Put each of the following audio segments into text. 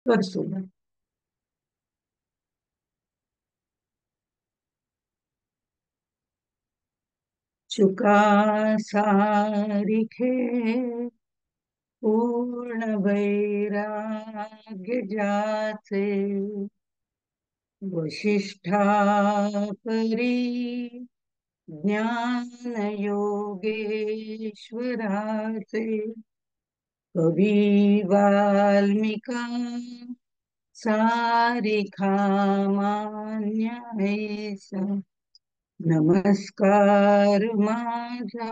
कर सुरू. चुका सारिखे पूर्ण वैराग्य ज्याचे वशिष्ठा परी ज्ञान योगेश्वराचे कवी वाल्मिका सारिखा मान्य ऐसा नमस्कार माझा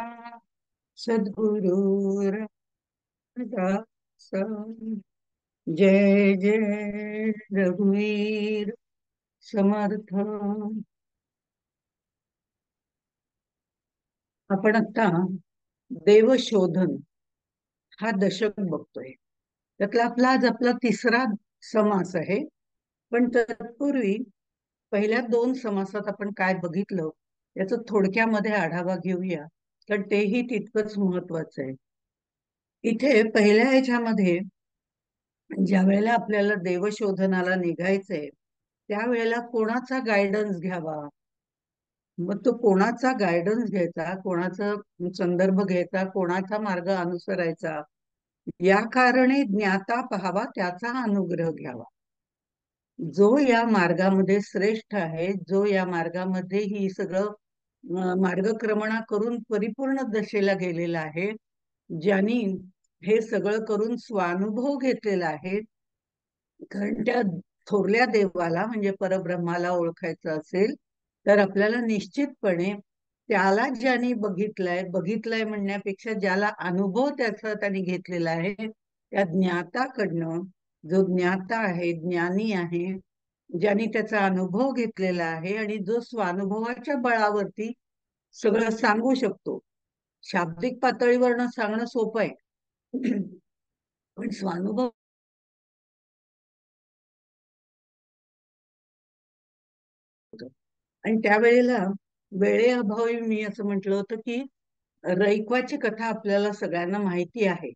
सद्गुरु रामदास. जय जय रघुवीर समर्थ. आपण आता देवशोधन हा दशक बघतोय. त्यातला आपला तिसरा समास आहे. पण तत्पूर्वी पहिल्या दोन समासात आपण काय बघितलं याचा थोडक्यामध्ये आढावा घेऊया, कारण तेही तितकंच महत्वाचं आहे. इथे पहिल्या ह्याच्यामध्ये ज्या वेळेला आपल्याला देवशोधनाला निघायचंय त्यावेळेला कोणाचा गायडन्स घ्यावा, मग तो कोणाचा गायडन्स घ्यायचा, कोणाचा संदर्भ घ्यायचा, कोणाचा मार्ग अनुसरायचा, या कारणे ज्ञाता पहावा त्याचा अनुग्रह घ्यावा. जो या मार्गामध्ये श्रेष्ठ आहे, जो या मार्गामध्ये ही सगळं मार्गक्रमणा करून परिपूर्ण दशेला गेलेला आहे, ज्यांनी हे सगळं करून स्वानुभव घेतलेला आहे, कारण त्या थोरल्या देवाला म्हणजे परब्रह्माला ओळखायचं असेल तर आपल्याला निश्चितपणे त्याला ज्यांनी बघितलंय बघितलंय म्हणण्यापेक्षा ज्याला अनुभव त्याचा त्यांनी घेतलेला आहे त्या ज्ञाताकडनं, जो ज्ञाता आहे, ज्ञानी आहे, ज्यांनी त्याचा अनुभव घेतलेला आहे आणि जो स्वानुभवाच्या बळावरती सगळं सांगू शकतो. शाब्दिक पातळीवरनं सांगणं सोपं आहे पण स्वानुभव आणि त्यावेळेला वेळेअभावी मी असं म्हटलं होतं की रैक्वाची कथा आपल्याला सगळ्यांना माहिती आहे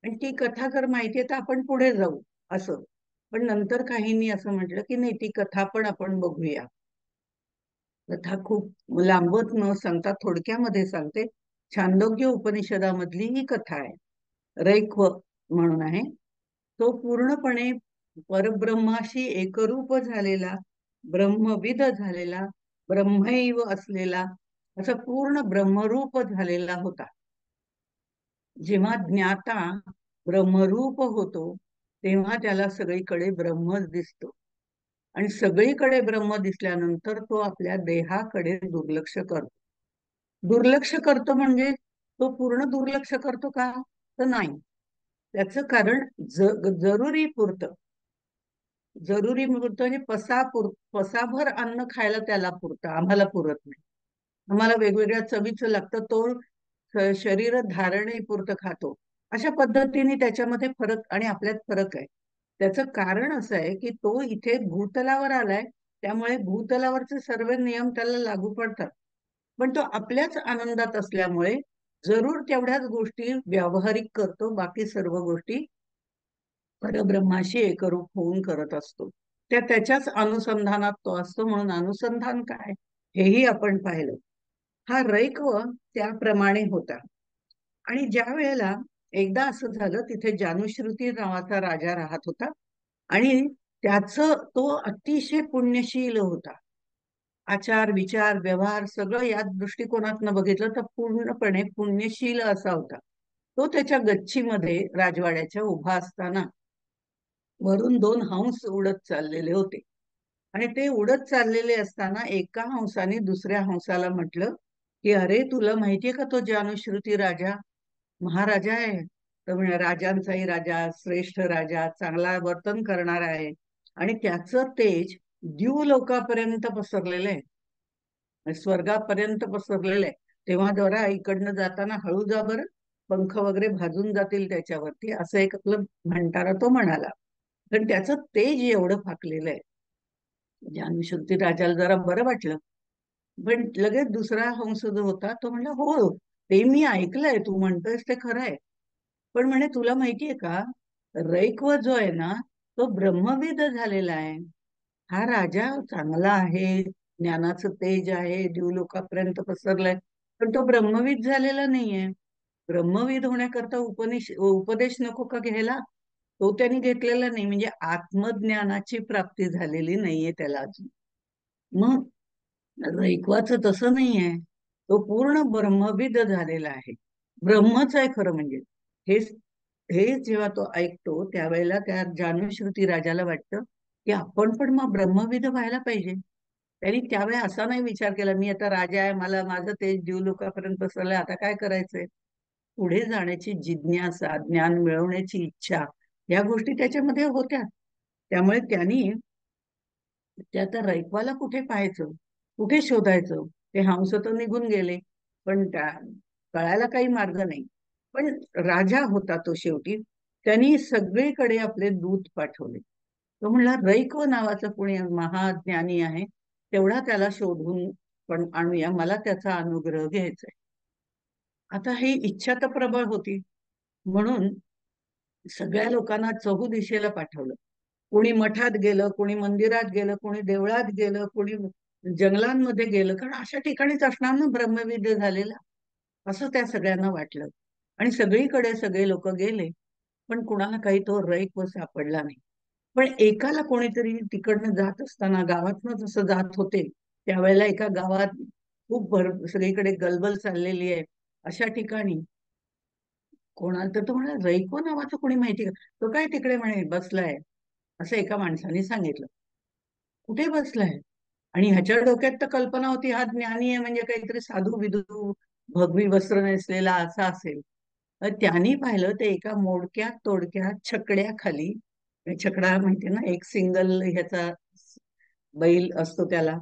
आणि ती कथा जर माहिती आहे तर आपण पुढे जाऊ असं. पण नंतर काहींनी असं म्हटलं की नाही, ती कथा पण आपण बघूया. कथा खूप लांबत न सांगता थोडक्यामध्ये सांगते. छांदोग्य उपनिषदामधली ही कथा आहे. रैक्व म्हणून आहे. तो पूर्णपणे परब्रह्माशी एकरूप झालेला, ब्रह्मविद झालेला, ब्रह्मैव असलेला असा पूर्ण ब्रह्मरूप झालेला होता. जेव्हा ज्ञाता ब्रह्मरूप होतो तेव्हा त्याला सगळीकडे ब्रह्मच दिसतो आणि सगळीकडे ब्रह्म दिसल्यानंतर तो आपल्या देहाकडे दुर्लक्ष करतो. दुर्लक्ष करतो म्हणजे तो पूर्ण दुर्लक्ष करतो का, तर नाही. त्याचं कारण जरुरी पुरतं. जरुरी पुरतं म्हणजे पसाभर अन्न खायला त्याला पुरतं, आम्हाला पुरत नाही. आम्हाला वेगवेगळ्या चवीचं लागतं, तो शरीर धारणे पुरतं खातो. अशा पद्धतीने त्याच्यामध्ये फरक आणि आपल्यात फरक आहे. त्याचं कारण असं आहे की तो इथे भूतलावर आलाय, त्यामुळे भूतलावरचे सर्व नियम त्याला लागू पडतात. पण तो आपल्याच आनंदात असल्यामुळे जरूर तेवढ्याच गोष्टी व्यावहारिक करतो, बाकी सर्व गोष्टी परब्रह्माशी एकरूप होऊन करत असतो. त्याच्याच अनुसंधानात तो असतो. म्हणून अनुसंधान काय हेही आपण पाहिलं. हा रैक्व त्याप्रमाणे होता. आणि ज्या वेळेला एकदा असं झालं, तिथे जानुश्रुती नावाचा राजा राहत होता आणि तो अतिशय पुण्यशील होता. आचार विचार व्यवहार सगळं या दृष्टिकोनातनं बघितलं तर पूर्णपणे पुण्यशील असा होता. तो त्याच्या गच्चीमध्ये राजवाड्याच्या उभा असताना वरून दोन हंस उडत चाललेले होते आणि ते उडत चाललेले असताना एका हंसाने दुसऱ्या हंसाला म्हटलं की अरे, तुला माहितीये का तो जानुश्रुती राजा महाराजा आहे. तर म्हणे राजांचाही राजा, श्रेष्ठ राजा, चांगला वर्तन करणार आहे आणि त्याचं तेज द्युलोकापर्यंत पसरलेलं आहे, स्वर्गापर्यंत पसरलेलं आहे. तेव्हा जरा इकडनं जाताना हळू जा बरं, पंख वगैरे भाजून जातील त्याच्यावरती, असं एक आपलं म्हणताना तो म्हणाला. पण त्याचं तेज एवढं फाकलेलं आहे. जानुश्रुती राजाला जरा बरं वाटलं. पण लगेच दुसरा हंस जो होता तो म्हणला, हो ते मी ऐकलंय, तू म्हणतोयस ते खरं आहे. पण म्हणे तुला माहितीये का, रैक्व जो आहे ना तो ब्रह्मविद झालेला आहे. हा राजा चांगला आहे, ज्ञानाचं तेज आहे, देवलोकापर्यंत पसरलाय, पण तो ब्रह्मविद झालेला नाहीये. ब्रह्मविद होण्याकरता उपदेश नको का घ्यायला? तो त्यांनी घेतलेला नाही, म्हणजे आत्मज्ञानाची प्राप्ती झालेली नाहीये त्याला अजून. मग रैक्वाचं तसं नाहीये. तो पूर्ण ब्रह्मविद झालेला आहे. ब्रह्मच आहे खरं म्हणजे. हे हे जेव्हा तो ऐकतो त्यावेळेला त्या जानुश्रुती राजाला वाटतं की आपण पण मग ब्रह्मविद व्हायला पाहिजे. त्यांनी त्यावेळी असा नाही विचार केला, मी आता राजा आहे, मला माझं ते देवलोकापर्यंत पसरलंय, आता काय करायचंय. पुढे जाण्याची जिज्ञासा, ज्ञान मिळवण्याची इच्छा, या गोष्टी त्याच्यामध्ये होत्या. त्यामुळे त्यांनी त्या त्या रैक्वाला कुठे पाहायचं, कुठे शोधायचं. ते हंस तर निघून गेले, पण त्या कळायला काही मार्ग नाही. पण राजा होता तो शेवटी. त्यांनी सगळीकडे आपले दूत पाठवले. तो म्हणला रैक्व नावाचा कोणी महाज्ञानी आहे, तेवढा त्याला शोधून पण आणूया, मला त्याचा अनुग्रह घ्यायचा आहे. आता ही इच्छा तर प्रबळ होती, म्हणून सगळ्या लोकांना चहूदिशेला पाठवलं. कोणी मठात गेलं, कोणी मंदिरात गेलं, कोणी देवळात गेलं, कोणी जंगलांमध्ये गेलं, कारण अशा ठिकाणीच असणार ना ब्रह्मविद्य झालेला, असं त्या सगळ्यांना वाटलं. आणि सगळीकडे सगळे लोक गेले, पण कुणाला काही तो रैक्व सापडला नाही. पण एकाला कोणीतरी तिकडनं जात असताना, गावातनं जसं जात होते त्यावेळेला, एका गावात खूप सगळीकडे गलबल चाललेली आहे, अशा ठिकाणी कोणाला तर तो म्हणा रैको नावाचं कोणी माहिती का, तो काय तिकडे म्हणे बसलाय, असं एका माणसाने सांगितलं. कुठे बसलाय? आणि ह्याच्या डोक्यात तर कल्पना होती हा ज्ञानी आहे, म्हणजे काहीतरी साधू विधू, भगवी वस्त्र नेसलेला असा असेल. त्यांनी पाहिलं ते एका मोडक्या तोडक्या छकड्याखाली. छकडा माहितीये ना, एक सिंगल ह्याचा बैल असतो त्याला.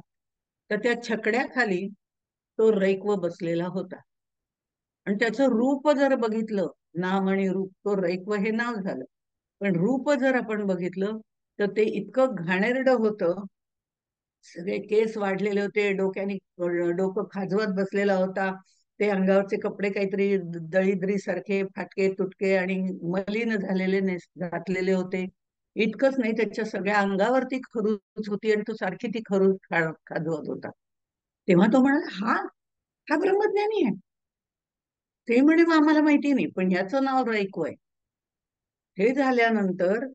तर त्या छकड्याखाली तो रैक्व बसलेला होता. आणि त्याचं रूप जर बघितलं, नाम आणि रूप, तो रैक्व हे नाव झालं. पण रूप जर आपण बघितलं तर ते इतकं घाणेरडं होतं. सगळे केस वाढलेले होते, डोक्याने डोकं खाजवत बसलेला होता. ते अंगावरचे कपडे काहीतरी दळीद्री सारखे फाटके तुटके आणि मलिन झालेले घातलेले होते. इतकंच नाही, त्याच्या सगळ्या अंगावरती खरूच होती आणि तो सारखी ती खरूच खाजवत होता. तेव्हा तो म्हणाला, हा हा ब्रह्मज्ञानी आहे. ते म्हणे "मग आम्हाला माहिती नाही, पण याचं नाव रैको आहे." हे झाल्यानंतर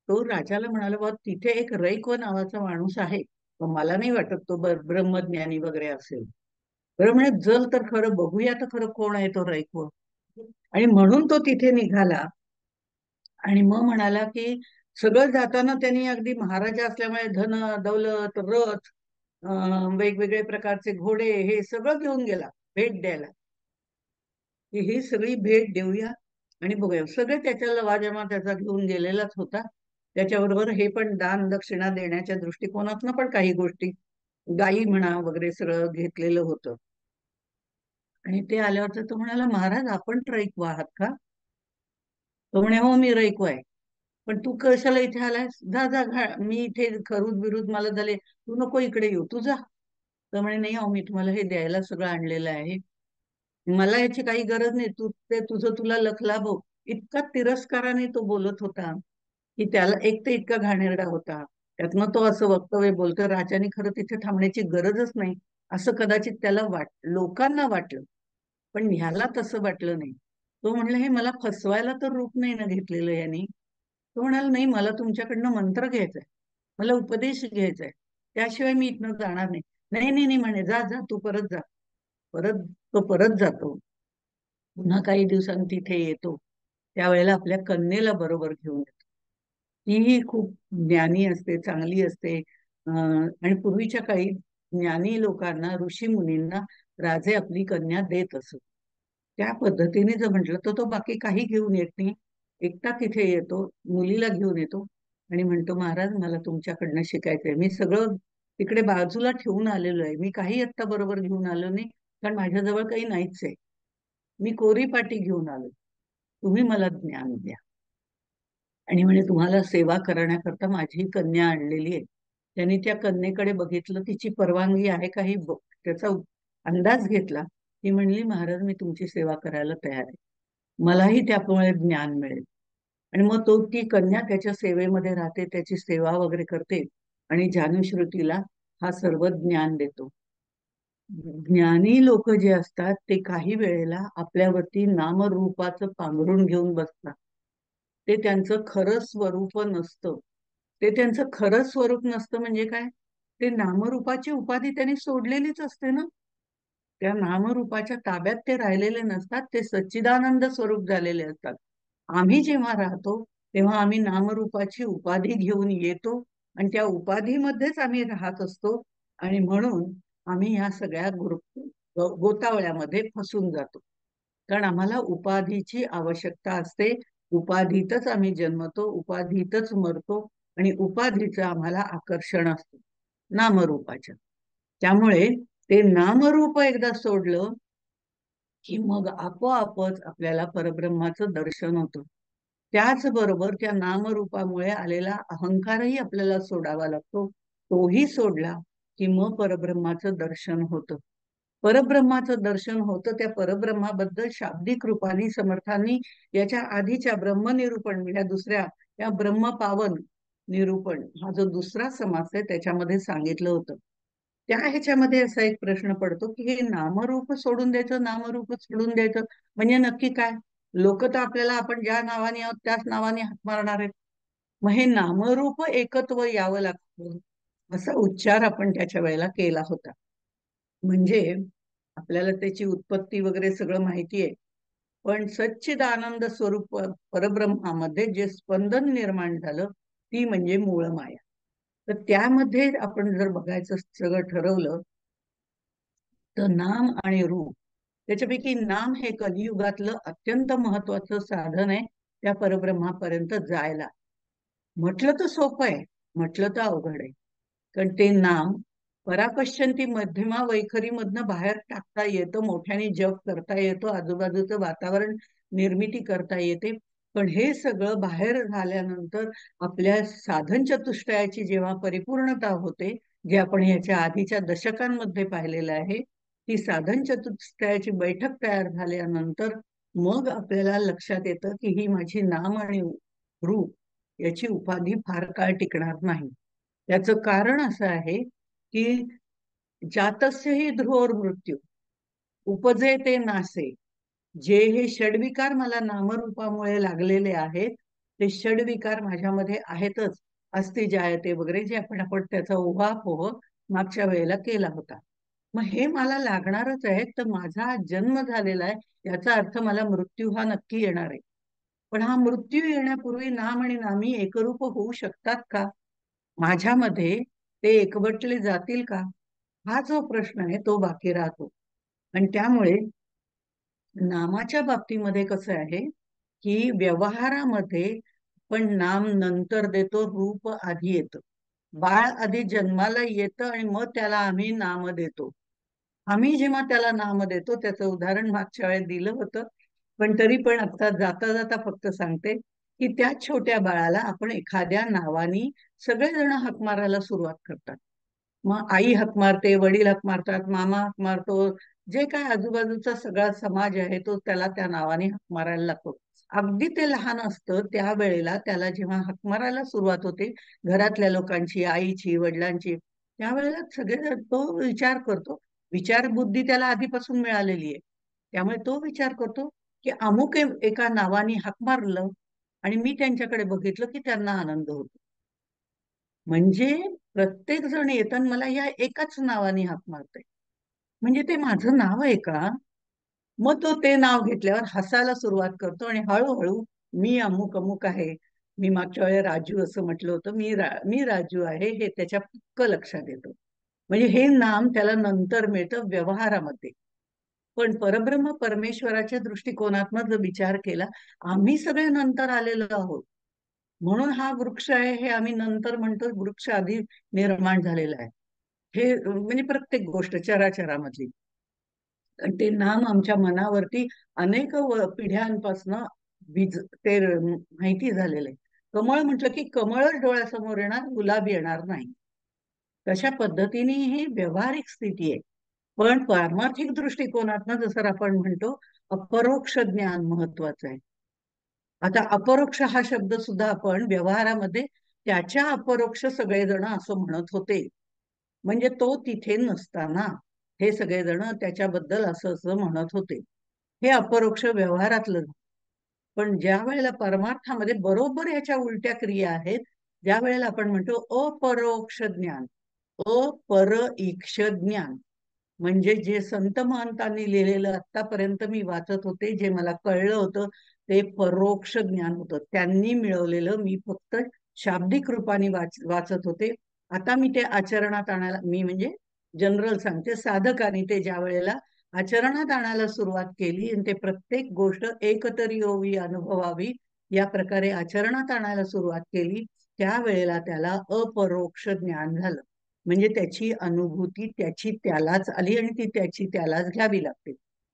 तो राजाला म्हणाला, बा तिथे एक रैको नावाचा माणूस आहे, पण मला नाही वाटत तो ब्रह्मज्ञानी वगैरे असेल. बरं म्हणे जल तर खरं बघूया तर खरं कोण आहे तो रैको. आणि म्हणून तो तिथे निघाला. आणि मग म्हणाला की सगळं जाताना त्यांनी अगदी महाराजा असल्यामुळे धन दौलत रथ, वेगवेगळे प्रकारचे घोडे, हे सगळं घेऊन गेला भेट द्यायला, की ही सगळी भेट देऊया आणि बघूया. सगळे त्याच्या लवाजमा त्याचा घेऊन गेलेलाच होता. त्याच्याबरोबर हे पण दान दक्षिणा देण्याच्या दृष्टिकोनातनं पण काही गोष्टी, गायी म्हणा वगैरे सगळं घेतलेलं होतं. आणि ते आल्यावर तर तो म्हणाला, महाराज आपण रैकू आहात का? तो म्हणे हो मी रैकू आहे. पण तू कशाला इथे आलायस? जा जा मी इथे खरूद बिरूद मला झाले, तू नको इकडे येऊ, तू जा. तर म्हणे नाही अहो, मी तुम्हाला हे द्यायला सगळं आणलेलं आहे, मला याची काही गरज नाही, तू ते तुझं तुला लखला बघ. इतका तिरस्काराने तो बोलत होता की त्याला एक तर इतका घाणेरडा होता. त्यातनं तो असं वक्तव्य बोलतो, राजाने खरं तिथे थांबण्याची गरजच नाही असं कदाचित त्याला लोकांना वाटलं, पण ह्याला तसं वाटलं नाही. तो म्हणला हे मला फसवायला तर रूप नाही ना घेतलेलं यांनी. तो म्हणाला नाही, मला तुमच्याकडनं मंत्र घ्यायचाय, मला उपदेश घ्यायचाय, त्याशिवाय मी इथनं जाणार नाही. नाही नाही नाही म्हणे, जा जा तू परत जा. परत तो परत जातो. पुन्हा काही दिवसांनी तिथे येतो, त्यावेळेला आपल्या कन्येला बरोबर घेऊन येतो. तीही खूप ज्ञानी असते, चांगली असते. आणि पूर्वीच्या काळी ज्ञानी लोकांना, ऋषी मुनींना राजे आपली कन्या देत असत. त्या पद्धतीने जर म्हटलं तर तो बाकी काही घेऊन येत नाही. एकटा तिथे येतो, मुलीला घेऊन येतो आणि म्हणतो, महाराज मला तुमच्याकडनं शिकायचंय, मी सगळं तिकडे बाजूला ठेवून आलेलो आहे, मी काही आत्ता बरोबर घेऊन आलो नाही, कारण माझ्याजवळ काही नाहीच आहे, मी कोरी पाटी घेऊन आलो, तुम्ही मला ज्ञान द्या. आणि म्हणे तुम्हाला सेवा करण्याकरता माझी कन्या आणलेली आहे. त्यांनी त्या कन्येकडे बघितलं, तिची परवानगी आहे का हे त्याचा अंदाज घेतला. ती म्हणली, महाराज मी तुमची सेवा करायला तयार आहे, मलाही त्यामुळे ज्ञान मिळेल. आणि मग तो ती कन्या त्याच्या सेवेमध्ये राहते, त्याची सेवा वगैरे करते आणि जानुश्रुतीला हा सर्व ज्ञान देतो. ज्ञानी लोक जे असतात ते काही वेळेला आपल्यावरती नामरूपाचं पांघरून घेऊन बसतात. ते त्यांचं खरं स्वरूप नसतं. ते त्यांचं खरं स्वरूप नसतं म्हणजे काय? ते नामरूपाची उपाधी त्यांनी सोडलेलीच असते ना. त्या नामरूपाच्या ताब्यात ते राहिलेले नसतात, ते सच्चिदानंद स्वरूप झालेले असतात. आम्ही जेव्हा राहतो तेव्हा आम्ही नामरूपाची उपाधी घेऊन येतो आणि त्या उपाधीमध्येच आम्ही राहत असतो आणि म्हणून आम्ही ह्या सगळ्या गोतावळ्यामध्ये फसून जातो. कारण आम्हाला उपाधीची आवश्यकता असते. उपाधीतच आम्ही जन्मतो, उपाधीतच मरतो आणि उपाधीचं आम्हाला आकर्षण असतं नामरूपाच्या. त्यामुळे ते नामरूप एकदा सोडलं की मग आपोआपच आपल्याला परब्रह्माचं दर्शन होतं. त्याचबरोबर त्या नामरूपामुळे आलेला अहंकारही आपल्याला सोडावा लागतो. तोही सोडला की मग परब्रह्माचं दर्शन होतं. परब्रह्माचं दर्शन होतं. त्या परब्रह्माबद्दल शाब्दिक रूपाने समर्थांनी याच्या आधीच्या ब्रह्मनिरूपण या दुसऱ्या या ब्रह्मपावन निरूपण हा जो दुसरा समास आहे त्याच्यामध्ये सांगितलं होतं. त्या ह्याच्यामध्ये असा एक प्रश्न पडतो की हे नामरूप सोडून द्यायचं, नामरूप सोडून द्यायचं म्हणजे नक्की काय? लोक तर आपल्याला आपण ज्या नावाने आहोत त्याच नावाने हाक मारणार आहेत. मग हे नामरूप एकत्व यावं लागतं असा उच्चार आपण त्याच्या वेळेला केला होता. म्हणजे आपल्याला त्याची उत्पत्ती वगैरे सगळं माहिती आहे. पण सच्चिदानंद स्वरूप परब्रह्मामध्ये जे स्पंदन निर्माण झालं ती म्हणजे मूळ माया. तर त्यामध्ये आपण जर बघायचं सगळं ठरवलं तर नाम आणि रूप त्याच्यापैकी नाम हे कलियुगातलं अत्यंत महत्वाचं साधन आहे त्या परब्रह्मापर्यंत जायला. म्हटलं तर सोपं आहे, म्हटलं तर अवघड आहे. कारण ते नाम परापश्चंती मध्यमा वैखरी मधनं बाहेर टाकता येतं, मोठ्याने जप करता येतो, आजूबाजूचं वातावरण निर्मिती करता येते. पण हे सगळं बाहेर झाल्यानंतर आपल्या साधन चतुष्टयाची जेव्हा परिपूर्णता होते, जे आपण याच्या आधीच्या दशकांमध्ये पाहिलेलं आहे, ती साधन चतुष्टयाची बैठक तयार झाल्यानंतर मग आपल्याला लक्षात येतं की ही माझी नाम आणि रूप याची उपाधी फार काळ टिकणार नाही. त्याचं कारण असं आहे की जातस्य हि ध्रुवोर मृत्यू उपजे ते नासे. जे हे षडविकार मला नामरूपामुळे लागलेले आहेत ते षडविकार माझ्यामध्ये आहेतच. अस्ति जायते वगैरे जे आपण त्याचा उहापोह मागच्या वेळेला केला होता. मग हे मला लागणारच आहे, तर माझा जन्म झालेला आहे याचा अर्थ मला मृत्यू हा नक्की येणार आहे. पण हा मृत्यू येण्यापूर्वी नाम आणि नामी एकरूप होऊ शकतात का? माझ्यामध्ये ते एकवटले जातील का? हा जो प्रश्न आहे तो बाकी राहतो. आणि त्यामुळे नामाच्या बाबतीमध्ये कसं आहे की व्यवहारामध्ये पण नाम नंतर देतो, रूप आधी येतं. बाळ आधी जन्माला येतं आणि मग त्याला आम्ही नाम देतो. आम्ही जेव्हा त्याला नाम देतो त्याचं उदाहरण मागच्या वेळेस दिलं होतं. पण तरी पण आता जाता जाता फक्त सांगते की त्या छोट्या बाळाला आपण एखाद्या नावानी सगळेजण हाक मारायला सुरुवात करतात. मग आई हाक मारते, वडील हाक मारतात, मामा हाक मारतो, जे काय आजूबाजूचा सगळा समाज आहे तो त्याला त्या नावाने हाक मारायला लागतो. अगदी ते लहान असतं त्यावेळेला त्याला जेव्हा हाक मारायला सुरुवात होते घरातल्या लोकांची, आईची, वडिलांची, त्यावेळेला सगळेजण तो विचार करतो. विचार बुद्धी त्याला आधीपासून मिळालेली आहे. त्यामुळे तो विचार करतो की अमुक एका नावाने हाक मारलं आणि मी त्यांच्याकडे बघितलं की त्यांना आनंद होतो. म्हणजे प्रत्येक जण येताना मला या एकाच नावाने हाक मारतोय. म्हणजे ते माझं नाव आहे का? मग तो ते नाव घेतल्यावर हसायला सुरुवात करतो आणि हळूहळू मी अमुक अमुक आहे. मी मागच्या वेळेला राजू असं म्हटलं होतं. मी राजू आहे हे त्याच्या पक्क लक्षात येतं. म्हणजे हे नाम त्याला नंतर मिळतं व्यवहारामध्ये. पण परब्रह्म परमेश्वराच्या दृष्टिकोनातनं जर विचार केला, आम्ही सगळे नंतर आलेलो आहोत. म्हणून हा वृक्ष आहे हे आम्ही नंतर म्हणतो, वृक्ष आधी निर्माण झालेला आहे. हे म्हणजे प्रत्येक गोष्ट चराचरामधली. आणि ते नाम आमच्या मनावरती अनेक पिढ्यांपासनं ते माहिती झालेलं आहे. कमळ म्हटलं की कमळच डोळ्यासमोर येणार, गुलाब येणार नाही. तशा पद्धतीने ही व्यावहारिक स्थिती आहे. पण पारमार्थिक दृष्टिकोनातनं जसं आपण म्हणतो अपरोक्ष ज्ञान महत्वाचं आहे. आता अपरोक्ष हा शब्द सुद्धा आपण व्यवहारामध्ये त्याच्या अपरोक्ष सगळेजण असं म्हणत होते. म्हणजे तो तिथे नसताना हे सगळेजण त्याच्याबद्दल असं असं म्हणत होते. हे अपरोक्ष व्यवहारातलं. पण ज्या वेळेला परमार्थामध्ये बरोबर याच्या उलट्या क्रिया आहेत, ज्या वेळेला आपण म्हणतो अपरोक्ष ज्ञान, अपरईक्ष ज्ञान, म्हणजे जे संत महंतांनी लिहिलेलं आतापर्यंत मी वाचत होते, जे मला कळलं होतं ते परोक्ष ज्ञान होतं. त्यांनी मिळवलेलं मी फक्त शाब्दिक रूपाने वाचत होते. आता मी ते आचरणात आणायला, मी म्हणजे जनरल सांगते, साधकाने ते ज्या वेळेला आचरणात आणायला सुरुवात केली आणि ते प्रत्येक गोष्ट एकतरी होवी अनुभवावी या प्रकारे आचरणात आणायला सुरुवात केली, त्यावेळेला त्याला अपरोक्ष ज्ञान झालं. म्हणजे त्याची अनुभूती त्याची त्यालाच आली आणि ती त्याची त्यालाच घ्यावी लागते.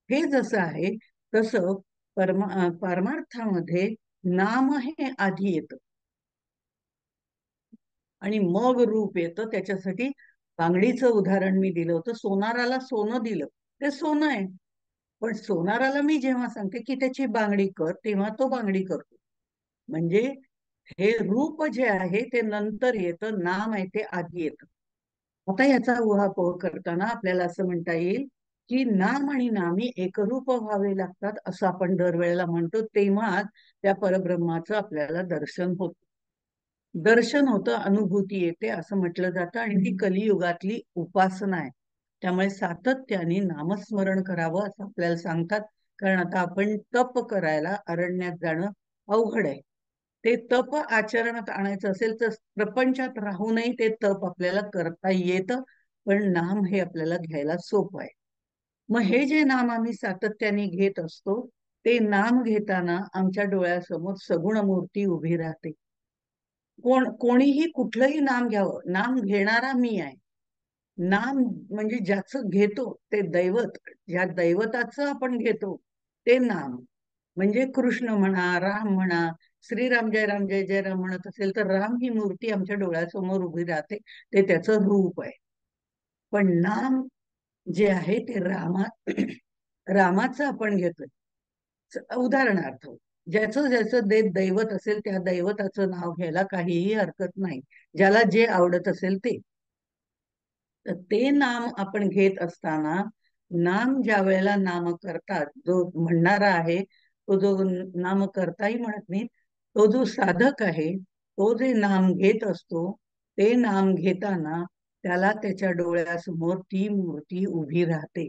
हे जसं आहे तसं परमार्थामध्ये नाम हे आधी येतं आणि मग रूप येतं. त्याच्यासाठी बांगडीचं उदाहरण मी दिलं होतं. सोनाराला सोनं दिलं, ते सोनं आहे. पण सोनाराला मी जेव्हा सांगते की त्याची बांगडी कर, तेव्हा तो बांगडी करतो. म्हणजे हे रूप जे आहे ते नंतर येतं, नाम आहे ते आधी येतं. आता याचा उहापोह करताना आपल्याला असं म्हणता येईल की नाम आणि नामी एकरूप व्हावे लागतात असं आपण दरवेळेला म्हणतो, तेव्हाच त्या परब्रह्माचं आपल्याला दर्शन होतं. दर्शन होतं, अनुभूती येते असं म्हटलं जातं आणि ती कलियुगातली उपासना आहे. त्यामुळे सातत्याने नामस्मरण करावं असं आपल्याला सांगतात. कारण आता आपण तप करायला अरण्यात जाणं अवघड आहे. ते तप आचरणात आणायचं असेल तर प्रपंचात राहूनही ते तप आपल्याला करता येतं, पण नाम हे आपल्याला घ्यायला सोपं आहे. मग हे जे नाम आम्ही सातत्याने घेत असतो, ते नाम घेताना आमच्या डोळ्यासमोर सगुण मूर्ती उभी राहते. कोणीही कुठलंही नाम घ्यावं, नाम घेणारा मी आहे. नाम म्हणजे ज्याचं घेतो ते दैवत, ज्या दैवताचं आपण घेतो ते नाम. म्हणजे कृष्ण म्हणा, राम म्हणा, श्रीराम जय राम जय जय राम म्हणत असेल तर राम ही मूर्ती आमच्या डोळ्यासमोर उभी राहते, ते त्याचं रूप आहे. पण नाम जे आहे ते रामाचं आपण घेतोय. उदाहरणार्थ, ज्याचं ज्याचं दैवत असेल त्या दैवताचं नाव घ्यायला काहीही हरकत नाही, ज्याला जे आवडत असेल ते. तर ते नाम आपण घेत असताना, नाम ज्या वेळेला नाम करतात, जो म्हणणारा आहे तो जो नाम करताही म्हणत नाही, तो जो साधक आहे तो जे नाम घेत असतो, ते नाम घेताना त्याला त्याच्या डोळ्यासमोर ती मूर्ती उभी राहते.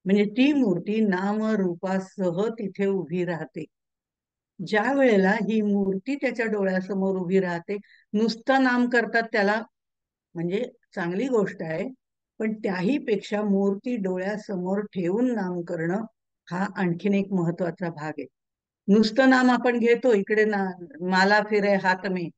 म्हणजे ती मूर्ती नाम रूपासह तिथे उभी राहते. ज्या वेळेला ही मूर्ती त्याच्या डोळ्यासमोर उभी राहते, नुसतं नाम करतात त्याला, म्हणजे चांगली गोष्ट आहे, पण त्याही पेक्षा मूर्ती डोळ्यासमोर ठेवून नाम करणं हा आणखीन एक महत्वाचा भाग आहे. नुसतं नाम आपण घेतो, इकडे माला फिरे हात में,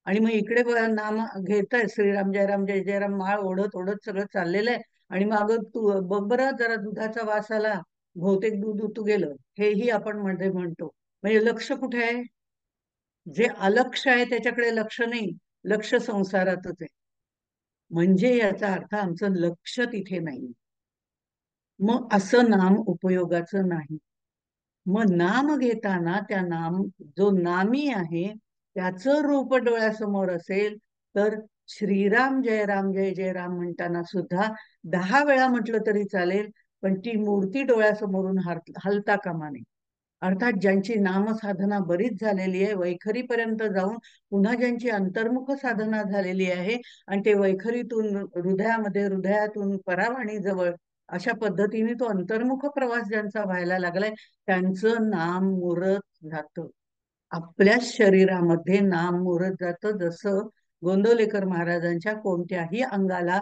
आणि मग इकडे नाम घेताय श्रीराम जय राम जय जय राम माळ ओढत ओढत सगळं चाललेलं आहे, आणि मग तू बघ बरं जरा दुधाचा वास आला, बहुतेक दूध उतू गेलं, हेही आपण मध्ये म्हणतो. म्हणजे लक्ष कुठे आहे? जे अलक्ष आहे त्याच्याकडे लक्ष नाही, लक्ष संसारातच आहे. म्हणजे याचा अर्थ आमचं लक्ष तिथे नाही. मग असं नाम उपयोगाचं नाही. मग नाम घेताना त्या नाम, जो नामी आहे त्याचं रूप डोळ्यासमोर असेल तर श्रीराम जय राम जय जय राम म्हणताना सुद्धा 10 वेळा म्हटलं तरी चालेल, पण ती मूर्ती डोळ्यासमोरून हलता कामा नये. अर्थात ज्यांची नामसाधना बरीच झालेली आहे, वैखरीपर्यंत जाऊन पुन्हा ज्यांची अंतर्मुख साधना झालेली आहे आणि ते वैखरीतून हृदयामध्ये, हृदयातून परावाणी जवळ, अशा पद्धतीने तो अंतर्मुख प्रवास ज्यांचा व्हायला लागलाय, त्यांचं नाम मुरत जातं. आपल्या शरीरामध्ये नाम मुरत जातं. जसं गोंदवलेकर महाराजांच्या कोणत्याही अंगाला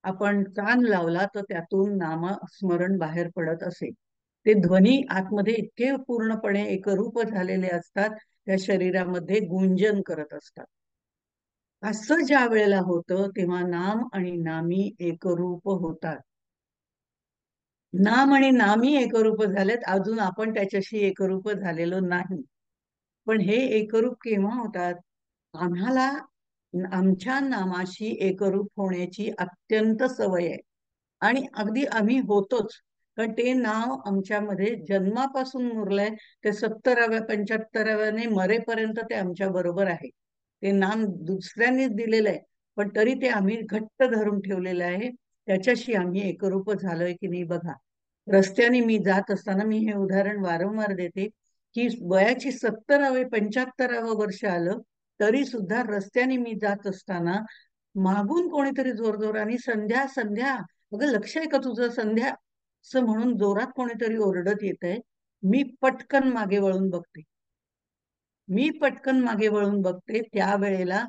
आपण कान लावला तर त्यातून नामस्मरण बाहेर पडत असे. ते ध्वनी आतमध्ये इतके पूर्णपणे एकरूप झालेले असतात, त्या शरीरामध्ये गुंजन करत असतात. असं ज्या वेळेला होतं तेव्हा नाम आणि नामी एकरूप होतात. नाम आणि नामी एकरूप झालेत, अजून आपण त्याच्याशी एकरूप झालेलो नाही. पण हे एकरूप केव्हा होतात? आम्हाला आमच्या नामाशी एकरूप होण्याची अत्यंत सवय आहे आणि अगदी आम्ही होतोच. कारण ते नाव आमच्यामध्ये जन्मापासून मुरलंय. ते 70व्या 75व्याने मरेपर्यंत ते आमच्या बरोबर आहे. ते नाम दुसऱ्यांनीच दिलेलं आहे, पण तरी ते आम्ही घट्ट धरून ठेवलेलं आहे. त्याच्याशी आम्ही एकरूप झालोय की नाही बघा. रस्त्याने मी जात असताना, मी हे उदाहरण वारंवार देते, की वयाची 70वे 75वे वर्ष आलं तरी सुद्धा रस्त्याने मी जात असताना मागून कोणीतरी जोरजोराने संध्या संध्या, अगं लक्ष आहे का तुझं संध्या, असं म्हणून जोरात कोणीतरी ओरडत येतंय. मी पटकन मागे वळून बघते. मी पटकन मागे वळून बघते त्यावेळेला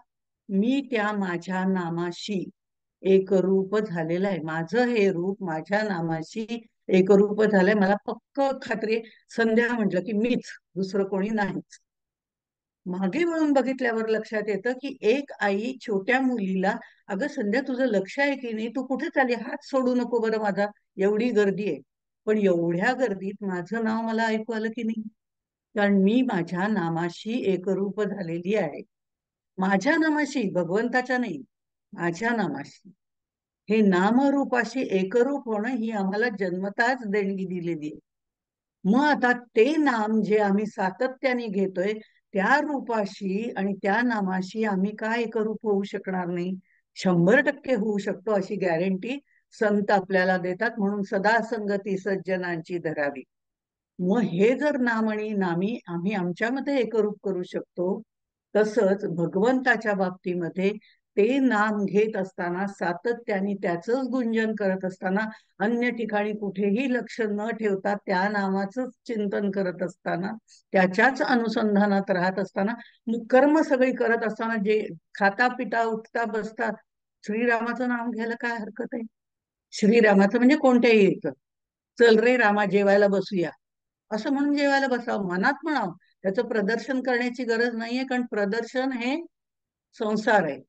मी त्या माझ्या नामाशी एकरूप झालेलं आहे. माझं हे रूप माझ्या नामाशी एकरूप झालंय. मला पक्क खात्री आहे, संध्या म्हटलं की मीच, दुसरं कोणी नाहीच. मागे वळून बघितल्यावर लक्षात येतं की एक आई छोट्या मुलीला, अगं संध्या तुझं लक्ष आहे की नाही, तू कुठे चालली, हात सोडू नको बरं माझा, एवढी गर्दी आहे. पण एवढ्या गर्दीत माझं नाव मला ऐकू आलं की नाही? कारण मी माझ्या नामाशी एकरूप झालेली आहे. माझ्या नामाशी, भगवंताच्या नाही, माझ्या नामाशी. हे नामरूपाशी एकरूप होणं ही आम्हाला जन्मताच देणगी दिलेली आहे. मग आता ते नाम जे आम्ही सातत्याने घेतोय, त्या रूपाशी आणि त्या नामाशी आम्ही काय एकरूप होऊ शकणार नाही? 100% होऊ शकतो अशी गॅरंटी संत आपल्याला देतात. म्हणून सदा संगती सज्जनांची धरावी. मग हे जर नाम आणि नामी आम्ही आमच्यामध्ये एकरूप करू शकतो, तसंच भगवंताच्या बाबतीमध्ये ते नाम घेत असताना सातत्याने त्याचंच गुंजन करत असताना, अन्य ठिकाणी कुठेही लक्ष न ठेवता त्या नामाचंच चिंतन करत असताना, त्याच्याच अनुसंधानात राहत असताना, मग कर्म सगळी करत असताना, जे खाता पिता उठता बसता श्रीरामाचं नाम घ्यायला काय हरकत आहे? श्रीरामाचं म्हणजे कोणत्याही याचं, चल रे रामा जेवायला बसूया, असं म्हणून जेवायला बसावं, मनात म्हणावं. त्याचं प्रदर्शन करण्याची गरज नाहीये, कारण प्रदर्शन हे संसार आहे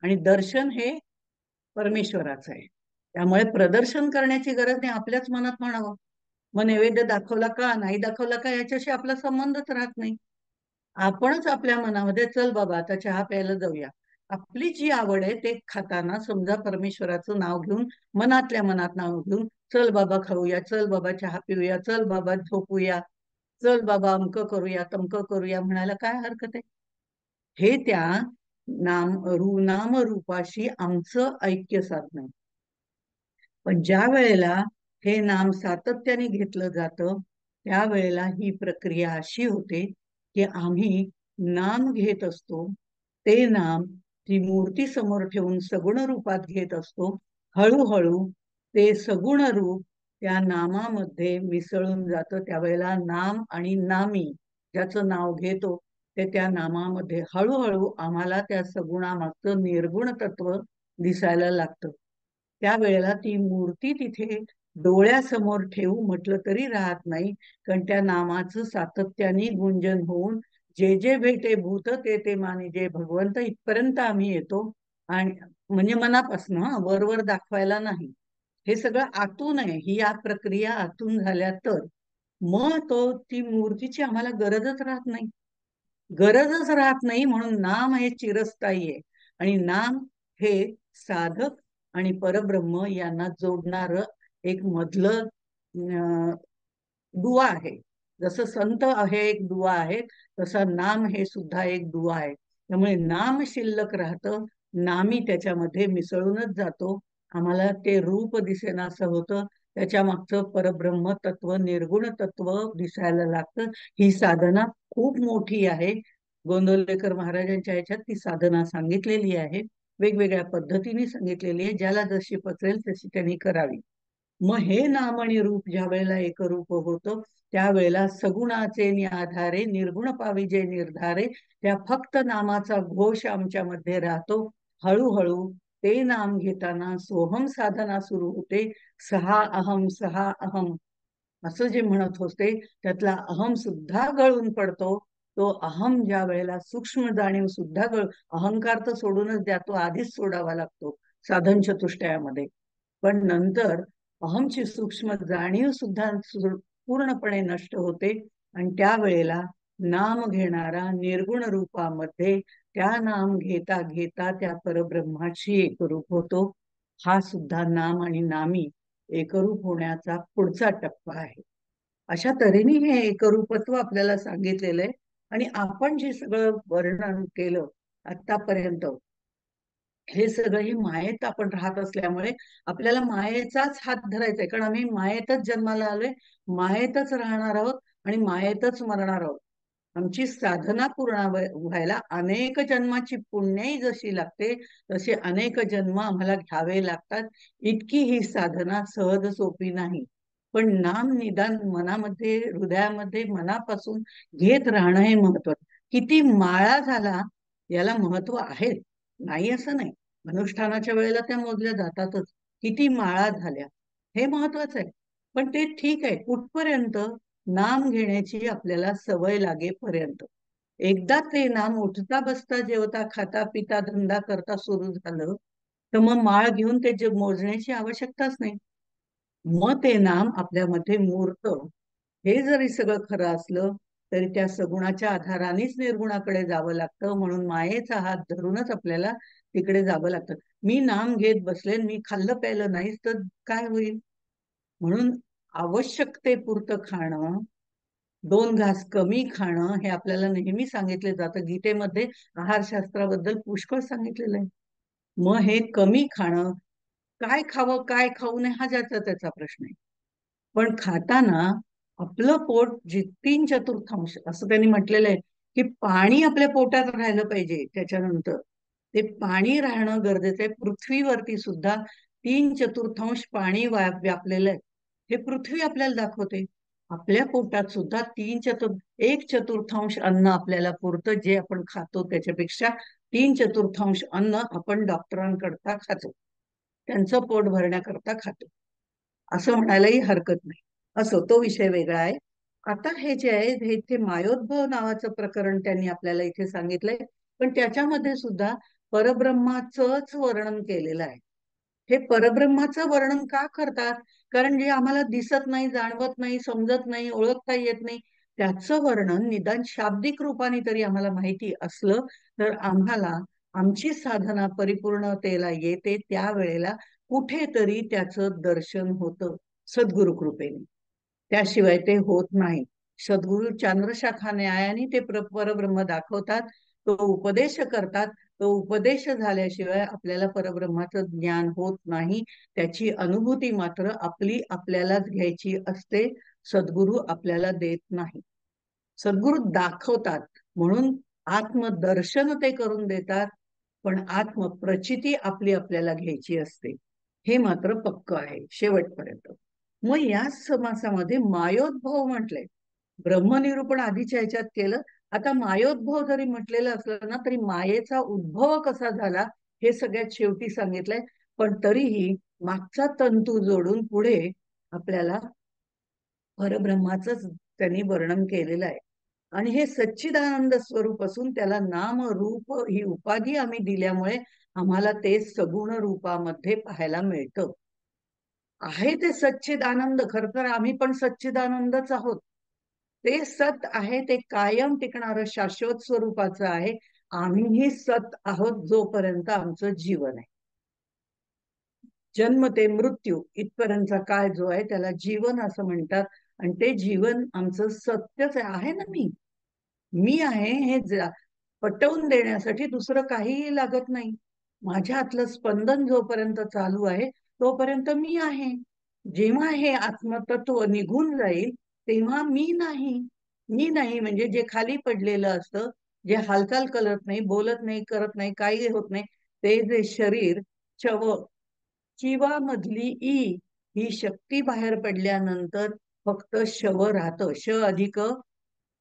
आणि दर्शन हे परमेश्वराचं आहे. त्यामुळे प्रदर्शन करण्याची गरज नाही, आपल्याच मनात म्हणावं. मग नैवेद्य दाखवला का नाही दाखवला का याच्याशी आपला संबंधच राहत नाही. आपणच आपल्या मनामध्ये, चल बाबा आता चहा प्यायला जाऊया, आपली जी आवड आहे ते खाताना समजा परमेश्वराचं नाव घेऊन, मनातल्या मनात नाव घेऊन, चल बाबा खाऊया, चल बाबा चहा पिऊया, चल बाबा झोपूया, चल बाबा अमकं करूया तमकं करूया म्हणायला काय हरकत आहे? हे त्या नामरूपाशी आमचं ऐक्य साधणं. पण ज्या वेळेला हे नाम सातत्याने घेतलं जातं, त्यावेळेला ही प्रक्रिया अशी होते की आम्ही नाम घेत असतो. ते नाम ती मूर्ती समोर ठेवून सगुण रूपात घेत असतो. हळूहळू ते सगुण रूप त्या नामामध्ये मिसळून जातं. त्यावेळेला नाम आणि नामी ज्याचं नाव घेतो ते त्या नामामध्ये हळूहळू आम्हाला त्या सगुणामागचं निर्गुण तत्व दिसायला लागतं. त्यावेळेला ती मूर्ती तिथे डोळ्यासमोर ठेवू म्हटलं तरी राहत नाही, कारण त्या नामाचं सातत्याने गुंजन होऊन जे जे भेटे भूत ते ते माने, जे भगवंत इथपर्यंत आम्ही येतो. आणि म्हणजे मनापासून, हा वरवर दाखवायला नाही, हे सगळं आतून आहे. ही या प्रक्रिया आतून झाल्या तर मग ती मूर्तीची आम्हाला गरजच राहत नाही. गरजच राहत नाही. म्हणून नाम हे चिरस्थायी आहे. आणि नाम हे साधक आणि परब्रह्म यांना जोडणार एक मधलं दुवा आहे. जसं संत आहे एक दुवा आहे, तसं नाम हे सुद्धा एक दुवा आहे. त्यामुळे नाम शिल्लक राहतं, नामी त्याच्यामध्ये मिसळूनच जातो. आम्हाला ते रूप दिसेनासं होतं, त्याच्या मागचं परब्रह्म तत्व निर्गुण तत्व दिसायला लागतं. ही साधना खूप मोठी आहे. गोंदवलेकर महाराजांच्या ह्याच्यात ती साधना सांगितलेली आहे. वेगवेगळ्या पद्धतीने सांगितलेली आहे. ज्याला जशी पचेल तशी त्यांनी करावी. मग हे नाम आणि रूप ज्या वेळेला एकरूप होतं, त्यावेळेला सगुणाचे आधारे निर्गुण पाविजे निर्धारे, त्या फक्त नामाचा घोष आमच्यामध्ये राहतो. हळूहळू ते नाम घेताना सोहम साधना सुरू होते. सहा अहम सहा अहम असं जे म्हणत होते, त्यातला अहम सुद्धा गळून पडतो. तो अहम ज्या वेळेला सूक्ष्म जाणीव सुद्धा अहंकार तर सोडूनच द्या, तो आधीच सोडावा लागतो साधन चतुष्टयामध्ये. पण नंतर अहमची सूक्ष्म जाणीव सुद्धा पूर्णपणे नष्ट होते. आणि त्यावेळेला नाम घेणारा निर्गुण रूपामध्ये त्या नाम घेता घेता त्या परब्रह्माशी एकरूप होतो. हा सुद्धा नाम आणि नामी एकरूप होण्याचा पुढचा टप्पा आहे. अशा तऱ्हेने हे एकरूपत्व आपल्याला सांगितलेलं आहे. आणि आपण जे सगळं वर्णन केलं आतापर्यंत, हे सगळं हे मायेत आपण राहत असल्यामुळे आपल्याला मायेचाच हात धरायचा आहे. कारण आम्ही मायेतच जन्माला आलोय, मायेतच राहणार आहोत आणि मायेतच मरणार आहोत. आमची साधना पूर्ण व्हायला अनेक जन्माची पुण्याई जशी लागते, तसे अनेक जन्म आम्हाला घ्यावे लागतात. इतकी ही साधना सहज सोपी नाही. पण नाम निदान मनामध्ये, हृदयामध्ये मनापासून घेत राहणं हे महत्वाचं. किती माळा झाला याला महत्व आहे, नाही असं नाही. अनुष्ठानाच्या वेळेला त्या मोजल्या जातातच. किती माळा झाल्या हे महत्वाचं आहे. पण ते ठीक आहे कुठपर्यंत? नाम घेण्याची आपल्याला सवय लागेपर्यंत. एकदा ते नाम उठता बसता जेवता खाता पिता धंदा करता सुरू झालं, तर मग माळ घेऊन ते जे मोजण्याची आवश्यकताच नाही. मग ते नाम आपल्यामध्ये मूर्त. हे जरी सगळं खरं असलं तरी त्या सगुणाच्या आधारानेच निर्गुणाकडे जावं लागतं. म्हणून मायेचा हात धरूनच आपल्याला तिकडे जावं लागतं. मी नाम घेत बसले, मी खाल्लं प्यायलं नाहीच तर काय होईल? म्हणून आवश्यकतेपुरतं खाणं, 2 घास कमी खाणं हे आपल्याला नेहमी सांगितले जातं. गीतेमध्ये आहारशास्त्राबद्दल पुष्कळ सांगितलेलं आहे. मग हे कमी खाणं, काय खावं काय खाऊ नये हा ज्याचा त्याचा प्रश्न आहे. पण खाताना आपलं पोट 3/4 असं त्यांनी म्हटलेलं आहे की पाणी आपल्या पोटात राहिलं पाहिजे. त्याच्यानंतर ते पाणी राहणं गरजेचं आहे. पृथ्वीवरती सुद्धा 3/4 पाणी व्यापलेलं आहे. हे पृथ्वी आपल्याला दाखवते. आपल्या पोटात सुद्धा 1/4 अन्न आपल्याला पुरतं. जे आपण खातो त्याच्यापेक्षा 3/4 अन्न आपण डॉक्टरांकरता खातो, त्यांचं पोट भरण्याकरता खातो, असं म्हणायलाही हरकत नाही. असो, तो विषय वेगळा आहे. आता हे जे आहे हे इथे मायोद्भव नावाचं प्रकरण त्यांनी आपल्याला इथे सांगितलंय. पण त्याच्यामध्ये सुद्धा परब्रह्माचंच वर्णन केलेलं आहे. हे परब्रह्माचं वर्णन का करतात? कारण जे आम्हाला दिसत नाही, जाणवत नाही, समजत नाही, ओळखता येत नाही, त्याचं वर्णन निदान शाब्दिक रूपाने तरी आम्हाला माहिती असलं तर आम्हाला आमची साधना परिपूर्णतेला येते. त्यावेळेला कुठेतरी त्याचं दर्शन होतं सद्गुरु कृपेने. त्याशिवाय ते होत नाही. सद्गुरु चंद्रशाखा न्यायाने ते परब्रह्म दाखवतात, तो उपदेश करतात. तो उपदेश झाल्याशिवाय आपल्याला परब्रह्माचं ज्ञान होत नाही. त्याची अनुभूती मात्र आपल्यालाच घ्यायची असते. सद्गुरु आपल्याला देत नाही. सद्गुरु दाखवतात म्हणून आत्मदर्शन ते करून देतात. पण आत्मप्रचिती आपल्याला घ्यायची असते. हे मात्र पक्क आहे शेवटपर्यंत. मग या समासामध्ये मायोद्भव म्हटलंय. ब्रह्मनिरूपण आधीच्या ह्याच्यात केलं. आता मायोद्भव जरी म्हटलेलं असलं ना तरी मायेचा उद्भव कसा झाला हे सगळ्यात शेवटी सांगितलंय. पण तरीही मागचा तंतू जोडून पुढे आपल्याला परब्रह्माचंच त्यांनी वर्णन केलेलं आहे. आणि हे सच्चिदानंद स्वरूप असून त्याला नाम रूप ही उपाधी आम्ही दिल्यामुळे आम्हाला ते सगुण रूपामध्ये पाहायला मिळतं. आहे ते सच्चिदानंद. खर तर आम्ही पण सच्चिदानंदच आहोत. ते सत आहे, ते कायम टिकणारं शाश्वत स्वरूपाचं आहे. आम्हीही सत आहोत जोपर्यंत आमचं जीवन आहे. जन्म ते मृत्यू इथपर्यंतचा काळ जो आहे त्याला जीवन असं म्हणतात. आणि ते जीवन आमचं सत्यच आहे ना. मी आहे हे पटवून देण्यासाठी दुसरं काहीही लागत नाही. माझ्या हातलं स्पंदन जोपर्यंत चालू आहे तोपर्यंत मी आहे. जेव्हा हे आत्मतत्व निघून जाईल तेव्हा मी नाही. मी नाही म्हणजे जे खाली पडलेलं असतं, जे हालचाल करत नाही, बोलत नाही, करत नाही, काही होत नाही, ते जे शरीर चव जीवामधली ई ही शक्ती बाहेर पडल्यानंतर फक्त शव राहतं. श अधिक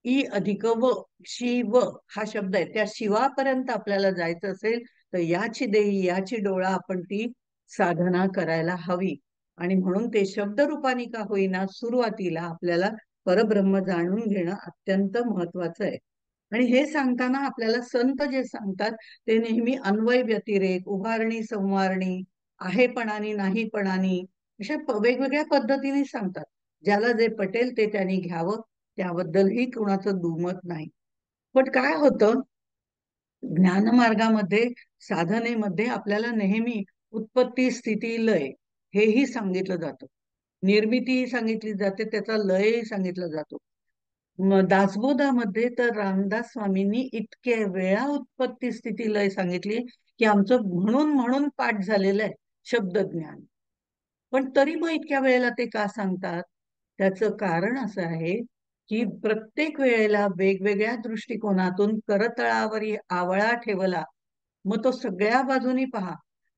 ई अधिक व शिव हा शब्द आहे. त्या शिवापर्यंत आपल्याला जायचं असेल तर याची देही याची डोळा आपण ती साधना करायला हवी. आणि म्हणून ते शब्दरूपाने का होईना सुरुवातीला आपल्याला परब्रह्म जाणून घेणं अत्यंत महत्वाचं आहे. आणि हे सांगताना आपल्याला संत जे सांगतात ते नेहमी अन्वय व्यतिरेक, उभारणी संवारणी, आहेपणाने नाहीपणाने अशा वेगवेगळ्या पद्धतीने सांगतात. ज्याला जे पटेल ते त्यांनी घ्यावं, त्याबद्दलही कुणाचं दुमत नाही. पण काय होतं, ज्ञानमार्गामध्ये साधनेमध्ये आपल्याला नेहमी उत्पत्ती स्थिती लय हेही सांगितलं जातं. निर्मितीही सांगितली जाते, त्याचा लयही सांगितला जातो. दासबोधामध्ये तर रामदास स्वामींनी इतके वेळा उत्पत्ती स्थिती लय सांगितली की आमचं म्हणून म्हणून पाठ झालेलं आहे शब्दज्ञान. पण तरी मग इतक्या वेळेला ते का सांगतात? त्याचं कारण असं आहे की प्रत्येक वेळेला वेगवेगळ्या दृष्टिकोनातून करतळावरी आवळा ठेवला, मग तो सगळ्या बाजूनी पहा.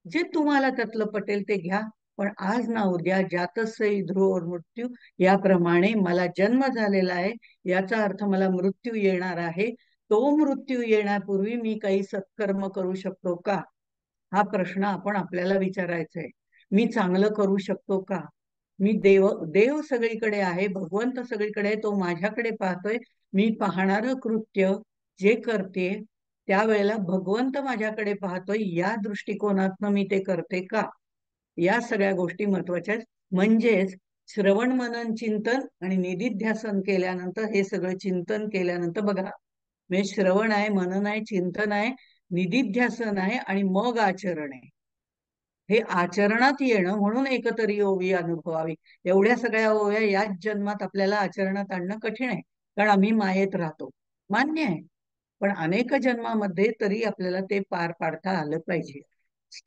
जे तुम्हाला त्यातलं पटेल ते घ्या. पण आज ना उद्या जातस्य ध्रुव मृत्यू, याप्रमाणे मला जन्म झालेला आहे, याचा अर्थ मला मृत्यू येणार आहे. तो मृत्यू येण्यापूर्वी मी काही सत्कर्म करू शकतो का? हा प्रश्न आपण आपल्याला विचारायचा आहे. मी चांगलं करू शकतो का? मी देव देव सगळीकडे आहे, भगवंत सगळीकडे आहे, तो माझ्याकडे पाहतोय. मी पाहणारं कृत्य जे करते त्यावेळेला भगवंत माझ्याकडे पाहतोय, या दृष्टिकोनातनं मी ते करते का? या सगळ्या गोष्टी महत्वाच्या आहेत. म्हणजेच श्रवण मनन चिंतन आणि निधिध्यासन केल्यानंतर, हे सगळं चिंतन केल्यानंतर बघा, म्हणजे श्रवण आहे, मनन आहे, चिंतन आहे, निधिध्यासन आहे आणि मग आचरण आहे. हे आचरणात येणं म्हणून एकतरी ओवी अनुभवावी. एवढ्या सगळ्या ओव्या याच जन्मात आपल्याला आचरणात आणणं कठीण आहे, कारण आम्ही मायेत राहतो. मान्य आहे. पण अनेक जन्मामध्ये तरी आपल्याला ते पार पाडता आलं पाहिजे.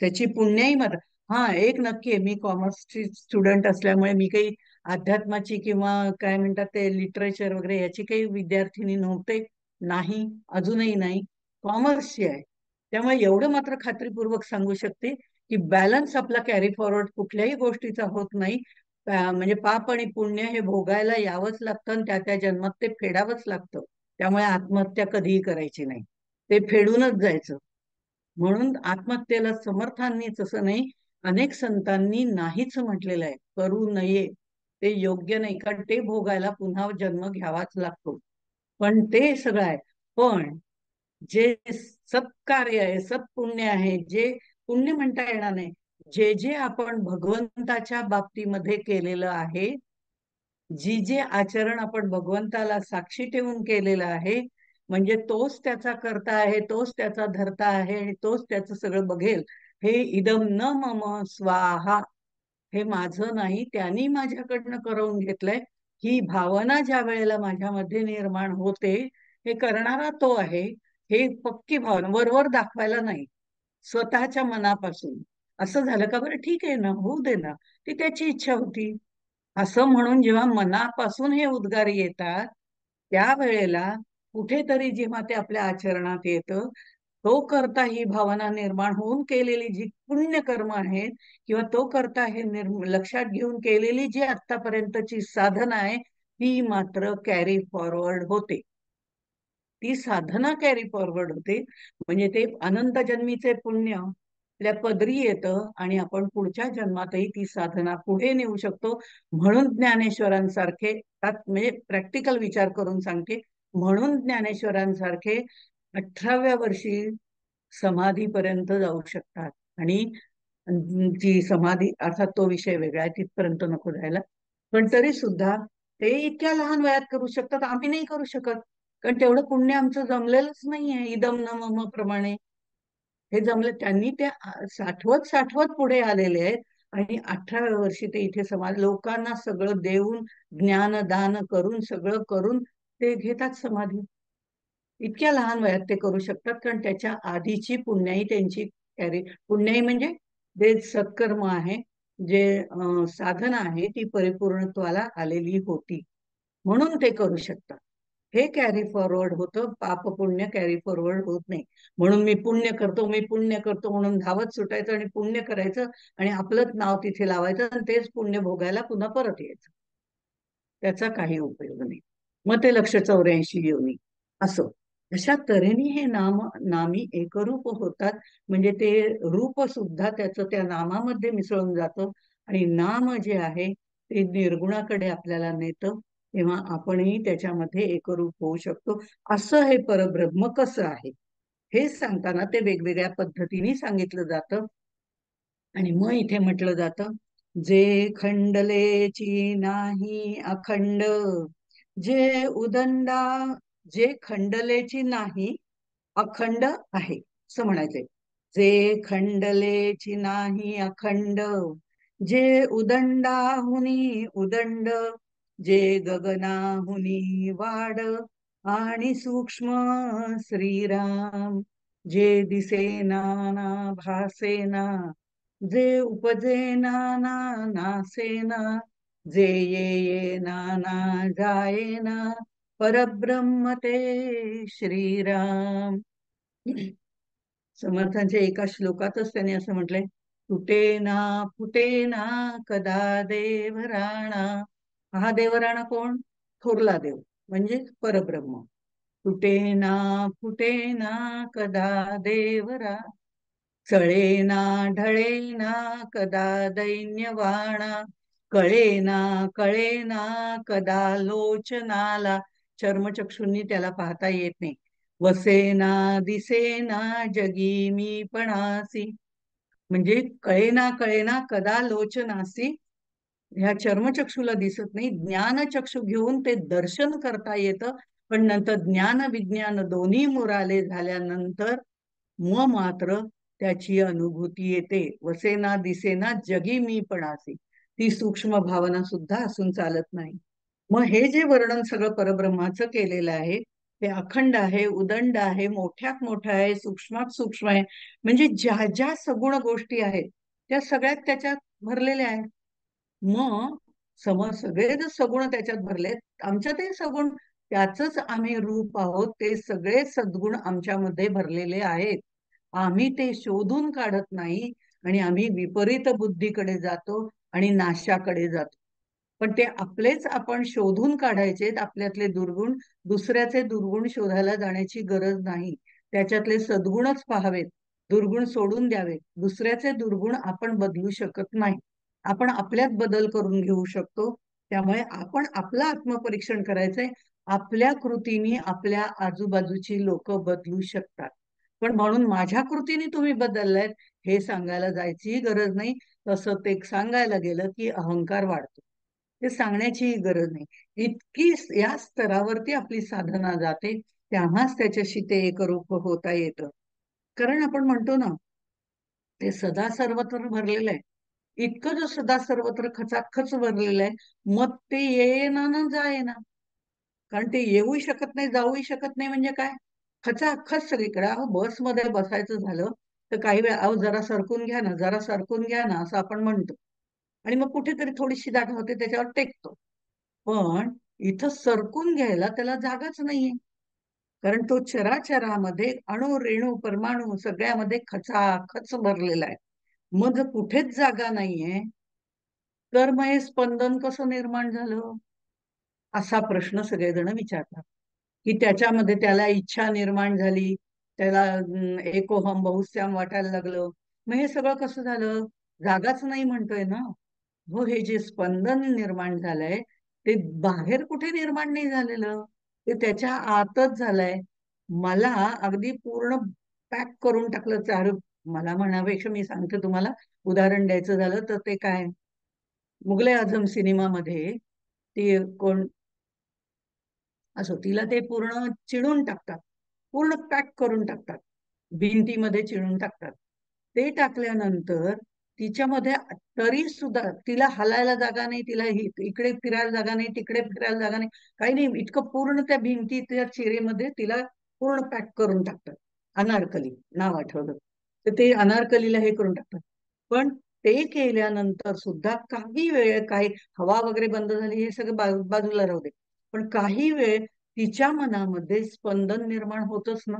त्याची पुण्याही मत. हा, एक नक्की आहे, मी कॉमर्सची स्टुडंट असल्यामुळे मी काही अध्यात्माची किंवा काय म्हणतात ते लिटरेचर वगैरे याची काही विद्यार्थिनी नव्हते, नाही, अजूनही नाही, कॉमर्सची आहे. त्यामुळे एवढं मात्र खात्रीपूर्वक सांगू शकते की बॅलन्स आपला कॅरी फॉरवर्ड कुठल्याही गोष्टीचा होत नाही. म्हणजे पाप आणि पुण्य हे भोगायला यावंच लागतं आणि त्या त्या जन्मात ते फेडावंच लागतं. त्यामुळे आत्महत्या कधीही करायची नाही, ते फेडूनच जायचं. म्हणून आत्महत्येला समर्थांनीच असं नाही, अनेक संतांनी नाहीच म्हटलेलं आहे, करू नये, ते योग्य नाही, कारण ते भोगायला पुन्हा जन्म घ्यावाच लागतो. पण ते सगळं आहे. पण जे सत्कार्य आहे, सत्पुण्य आहे, जे पुण्य म्हणता येणार नाही, जे जे आपण भगवंताच्या बाबतीमध्ये केलेलं आहे, जी जे आचरण आपण भगवंताला साक्षी ठेवून केलेलं आहे, म्हणजे तोच त्याचा करता आहे, तोच त्याचा धर्ता आहे आणि तोच त्याचं सगळं बघेल. हे इदम न मम स्वाहा, हे माझं नाही, त्यांनी माझ्याकडनं करवून घेतलंय, ही भावना ज्या वेळेला माझ्यामध्ये निर्माण होते, हे करणारा तो आहे. हे पक्की भावना, वरवर दाखवायला नाही, स्वतःच्या मनापासून. असं झालं का, बरं ठीक आहे ना, होऊ दे ना, ती त्याची इच्छा होती, असं म्हणून जेव्हा मनापासून हे उद्गार येतात, त्यावेळेला कुठेतरी जेव्हा ते आपल्या आचरणात येतं, तो करता ही भावना निर्माण होऊन केलेली जी पुण्यकर्म आहेत, किंवा तो करता हे लक्षात घेऊन केलेली जी आतापर्यंतची साधना आहे, ती मात्र कॅरी फॉरवर्ड होते. ती साधना कॅरी फॉरवर्ड होते. म्हणजे ते अनंत जन्मीचे पुण्य आपल्या पदरी येतं आणि आपण पुढच्या जन्मातही ती साधना पुढे नेऊ शकतो. म्हणून ज्ञानेश्वरांसारखे, म्हणजे प्रॅक्टिकल विचार करून सांगते, म्हणून ज्ञानेश्वरांसारखे 18व्या वर्षी समाधीपर्यंत जाऊ शकतात. आणि जी समाधी अर्थात तो विषय वेगळा आहे, तिथपर्यंत नको जायला. पण तरी सुद्धा ते इतक्या लहान वयात करू शकतात, आम्ही नाही करू शकत, कारण तेवढं पुण्य आमचं जमलेलंच नाहीये. इदम न मम प्रमाणे हे जमले, त्यांनी ते साठवत साठवत पुढे आलेले आहेत. आणि 18व्या वर्षी ते इथे समाज लोकांना सगळं देऊन, ज्ञानदान करून, सगळं करून ते घेतात समाधी. इतक्या लहान वयात ते करू शकतात, कारण त्याच्या आधीची पुण्याई त्यांची कॅरी, पुण्याई म्हणजे जे सत्कर्म आहे, जे साधना आहे, ती परिपूर्णत्वाला आलेली होती, म्हणून ते करू शकतात. हे कॅरी फॉरवर्ड होतं, पाप पुण्य कॅरी फॉरवर्ड होत नाही. म्हणून मी पुण्य करतो, मी पुण्य करतो म्हणून धावत सुटायचं आणि पुण्य करायचं आणि आपलंच नाव तिथे लावायचं आणि तेच पुण्य भोगायला पुन्हा परत यायचं. त्याचा काही उपयोग नाही. मग ते 184 योनी असं. अशा तऱ्हेने हे नामी एकरूप होतात. म्हणजे ते रूप सुद्धा त्याचं त्या नामामध्ये मिसळून जातं आणि नाम जे आहे ते निर्गुणाकडे आपल्याला नेतं. तेव्हा आपणही त्याच्यामध्ये एकरूप होऊ शकतो. असं हे परब्रह्म कसं आहे हे सांगताना ते वेगवेगळ्या पद्धतीने सांगितलं जातं. आणि मग इथे म्हटलं जातं, जे खंडलेची नाही अखंड, जे उदंडा, जे खंडलेची नाही अखंड आहे, असं म्हणायचंय. जे खंडलेची नाही अखंड, जे उदंडाहुनी उदंड, जे गगनाहुनी वाड, आणि सूक्ष्म श्रीराम, जे दिसेना ना भासेना, जे उपजेना ना नासेना, जे येना ना जायेना, परब्रह्म ते श्रीराम. समर्थांच्या एका श्लोकातच त्याने असं म्हटलंय, तुटेना फुटेना कदा देवराणा. हा देवराणा कोण? थोरला देव, म्हणजे परब्रह्म. तुटेना फुटेना कदा देवरा, चळेना ढळेना कदा दैन्यवाणा, कळेना कळेना कदा लोचनाला. चर्मचक्षुंनी त्याला पाहता येत नाही. वसेना दिसेना जगी मी पणासी, म्हणजे कळेना कळेना कदा लोचनासी. ह्या चर्मचक्षुला दिसत नाही, ज्ञानचक्षु घेऊन ते दर्शन करता येतं. पण नंतर ज्ञान विज्ञान दोन्ही मुराले झाल्यानंतर मात्र त्याची अनुभूती येते. वसेना दिसेना जगी मी पणासी, ती सूक्ष्म भावना सुद्धा असून चालत नाही. मग हे जे वर्णन सगळं परब्रह्माचं केलेलं आहे ते अखंड आहे, उदंड आहे, मोठ्यात मोठं आहे, सूक्ष्मात सूक्ष्म आहे. म्हणजे ज्या ज्या सगुण गोष्टी आहेत त्या सगळ्यात त्याच्यात भरलेल्या आहेत. मग समज सगळे जर सगुण त्याच्यात भरलेत, आमच्यातही सगुण, त्याच आम्ही रूप आहोत. ते सगळे सद्गुण आमच्यामध्ये भरलेले आहेत. आम्ही ते शोधून काढत नाही आणि आम्ही विपरीत बुद्धीकडे जातो आणि नाशाकडे जातो. पण ते आपलेच आपण शोधून काढायचे. आपल्यातले दुर्गुण, दुसऱ्याचे दुर्गुण शोधायला जाण्याची गरज नाही. त्याच्यातले सद्गुणच पाहावेत, दुर्गुण सोडून द्यावेत. दुसऱ्याचे दुर्गुण आपण बदलू शकत नाही, आपण आपल्यात बदल करून घेऊ शकतो. त्यामुळे आपण आपलं आत्मपरीक्षण करायचंय. आपल्या कृतीने आपल्या आजूबाजूची लोक बदलू शकतात. पण म्हणून माझ्या कृतीने तुम्ही बदललायत हे सांगायला जायची गरज नाही. तसं ते सांगायला गेलं की अहंकार वाढतो. ते सांगण्याचीही गरज नाही. इतकी या स्तरावरती आपली साधना जाते, तेव्हाच त्याच्याशी ते एकरूप होता येतं. कारण आपण म्हणतो ना, ते सदा सर्वत्र भरलेलं आहे. इतकं जो सदा सर्वत्र खचाखच भरलेलं आहे, मग ते येईना ना जाईना. कारण ते येऊ शकत नाही, जाऊही शकत नाही. म्हणजे काय? खचाखच सगळीकडे. अहो, बसमध्ये बसायचं झालं तर काही वेळा, अहो जरा सरकून घ्या ना, जरा सरकून घ्या ना, असं आपण म्हणतो. आणि मग कुठेतरी थोडीशी जागा होते, त्याच्यावर टेकतो. पण इथं सरकून घ्यायला त्याला जागाच नाहीये. कारण तो चराचरामध्ये अणु रेणू परमाणू सगळ्यामध्ये खचाखच भरलेला आहे. मग जर कुठेच जागा नाहीये, तर मग हे स्पंदन कसं निर्माण झालं, असा प्रश्न सगळेजण विचारतात. की त्याच्यामध्ये त्याला इच्छा निर्माण झाली, त्याला एकोहम बहुश्याम वाटायला लागलं. मग हे सगळं कसं झालं? जागाच नाही म्हणतोय ना. हो, हे जे स्पंदन निर्माण झालंय ते बाहेर कुठे निर्माण नाही झालेलं, ते त्याच्या आतच झालंय. मला अगदी पूर्ण पॅक करून टाकलं चार. मला म्हणापेक्षा मी सांगते तुम्हाला, उदाहरण द्यायचं झालं तर ते काय, मुघले आझम सिनेमामध्ये ती कोण असो, तिला ते पूर्ण चिणून टाकतात, पूर्ण पॅक करून टाकतात, भिंतीमध्ये चिणून टाकतात. ते टाकल्यानंतर तिच्यामध्ये तरी सुद्धा तिला हलायला जागा नाही, तिला इकडे फिरायला जागा नाही, तिकडे फिरायला जागा नाही, काही नाही. इतकं पूर्ण त्या भिंती, त्या चिरेमध्ये तिला पूर्ण पॅक करून टाकतात. अनारकली नाव आठवलं तर ते अनारकलीला हे करून टाकतात. पण ते केल्यानंतर सुद्धा काही वेळ, काही हवा वगैरे बंद झाली, हे सगळं बाजूला राहू दे, पण काही वेळ तिच्या मनामध्ये स्पंदन निर्माण होतच ना,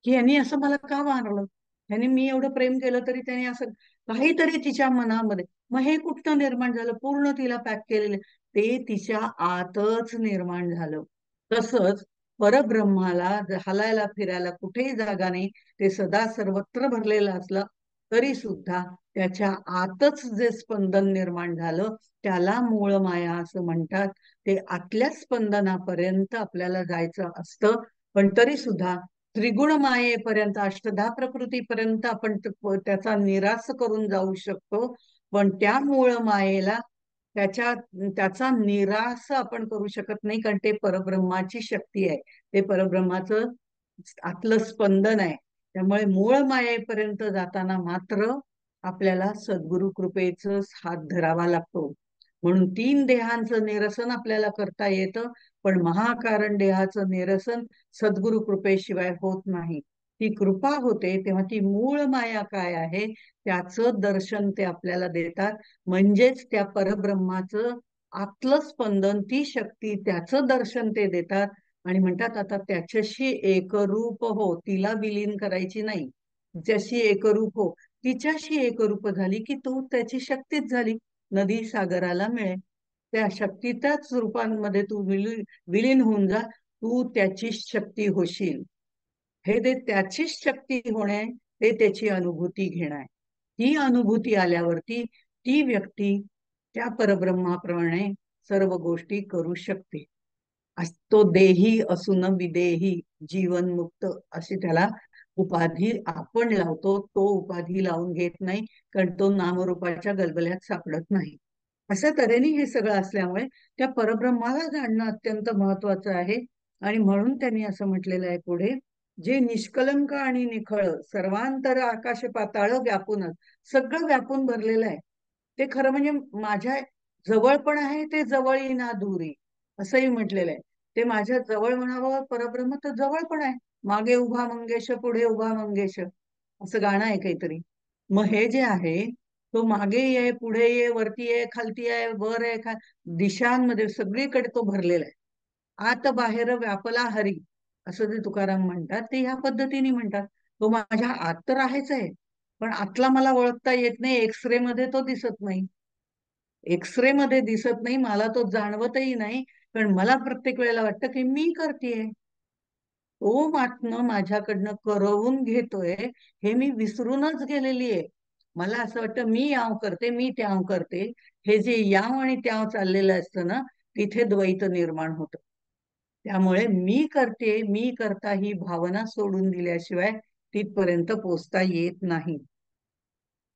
की यांनी असं मला का मारलं, यांनी मी एवढं प्रेम केलं तरी त्यांनी असं, काहीतरी तिच्या मनामध्ये. मग हे कुठं निर्माण झालं? पूर्ण तिला पॅक केलेलं, ते तिच्या आतच निर्माण झालं. तसंच परब्रह्माला हलायला फिरायला कुठेही जागा नाही, ते सदा सर्वत्र भरलेलं असलं तरी सुद्धा त्याच्या आतच जे स्पंदन निर्माण झालं त्याला मूळ माया असं म्हणतात. ते आतल्या स्पंदनापर्यंत आपल्याला जायचं असतं, पण तरी सुद्धा त्रिगुण मायेपर्यंत, अष्टधा प्रकृतीपर्यंत आपण त्याचा निराश करून जाऊ शकतो. पण त्या मूळ मायेला, त्याच्या त्याचा निराश आपण करू शकत नाही, कारण ते परब्रह्माची शक्ती आहे, ते परब्रह्माचं आतलं स्पंदन आहे. त्यामुळे मूळ मायेपर्यंत जाताना मात्र आपल्याला सद्गुरु कृपेचाच हात धरावा लागतो. म्हणून 3 देहांचं निरसन आपल्याला करता येतं, पण महाकारण देहाचं निरसन सद्गुरु कृपेशिवाय होत नाही. ती कृपा होते तेव्हा ती मूळ माया काय आहे त्याचं दर्शन ते आपल्याला देतात. म्हणजेच त्या परब्रह्माचं आतलं स्पंदन, ती शक्ती, त्याचं दर्शन ते देतात आणि म्हणतात आता त्याच्याशी एकरूप हो, तिला विलीन करायची नाही, ज्याशी एकरूप हो. तिच्याशी एकरूप झाली की तू त्याची शक्तीच झाली. नदी सागराला मिळे, त्या शक्तीच्याच रूपांमध्ये तू विलीन होऊन जा, तू त्याची शक्ती होशील. हे ते त्याचीच शक्ती होणे, ते त्याची अनुभूती घेणे. ही अनुभूती आल्यावरती ती व्यक्ती त्या परब्रह्माप्रमाणे सर्व गोष्टी करू शकते. तो देही असून विदेही, जीवन मुक्त अशी त्याला उपाधी आपण लावतो. तो उपाधी लावून घेत नाही, कारण तो नामरूपाच्या गलबल्यात सापडत नाही. अशा तऱ्हेने हे सगळं असल्यामुळे त्या परब्रह्माला जाणणं अत्यंत महत्वाचं आहे. आणि म्हणून त्यांनी असं म्हटलेलं आहे पुढे, जे निष्कलंक आणि निखळ सर्वांतर आकाश पाताळ व्यापूनच, सगळं व्यापून भरलेलं आहे. ते खरं म्हणजे माझ्या जवळ पण आहे, ते जवळही ना दूरी, असंही म्हटलेलं आहे. ते माझ्या जवळ म्हणावं परब्रह्म, तर जवळ पण आहे. मागे उभा मंगेश, पुढे उभा मंगेश, असं गाणं आहे काहीतरी. मग हे जे आहे, तो मागे आहे, पुढे आहे, वरती आहे, खालती आहे, वर आहे, दिशांमध्ये सगळीकडे तो भरलेला आहे. आत बाहेर व्यापला हरी, असं जे तुकाराम म्हणतात ते ह्या पद्धतीने म्हणतात. तो माझ्या आत तर आहेच आहे, पण आतला मला ओळखता येत नाही. एक्सरे मध्ये तो दिसत नाही. एक्सरे मध्ये दिसत नाही, मला तो जाणवतही नाही. पण मला प्रत्येक वेळेला वाटतं की मी करतेय, तो मात्र माझ्याकडनं करवून घेतोय, हे मी विसरूनच गेलेली आहे. मला असं वाटतं मी याव करते, मी त्याव करते. हे जे याव आणि त्याव चाललेलं असतं ना, तिथे द्वैत निर्माण होतं. त्यामुळे मी करते, मी करता ही भावना सोडून दिल्याशिवाय तिथपर्यंत पोचता येत नाही.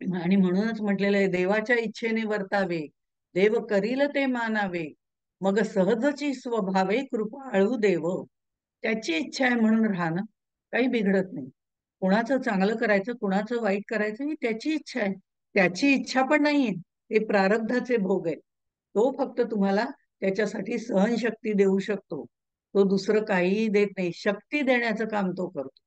आणि म्हणूनच म्हटलेलं आहे, देवाच्या इच्छेने वर्तावे, देव करील ते मानावे, मग सहजची स्वभावे कृपाळू देव. त्याची इच्छा आहे म्हणून राहणं काही बिघडत नाही. कुणाचं चांगलं करायचं, कुणाचं वाईट करायचं, ही त्याची इच्छा आहे. त्याची इच्छा पण नाहीये, ते प्रारब्धाचे भोग आहे. तो फक्त तुम्हाला त्याच्यासाठी सहनशक्ती देऊ शकतो. तो दुसरं काहीही देत नाही. शक्ती देण्याचं काम तो करतो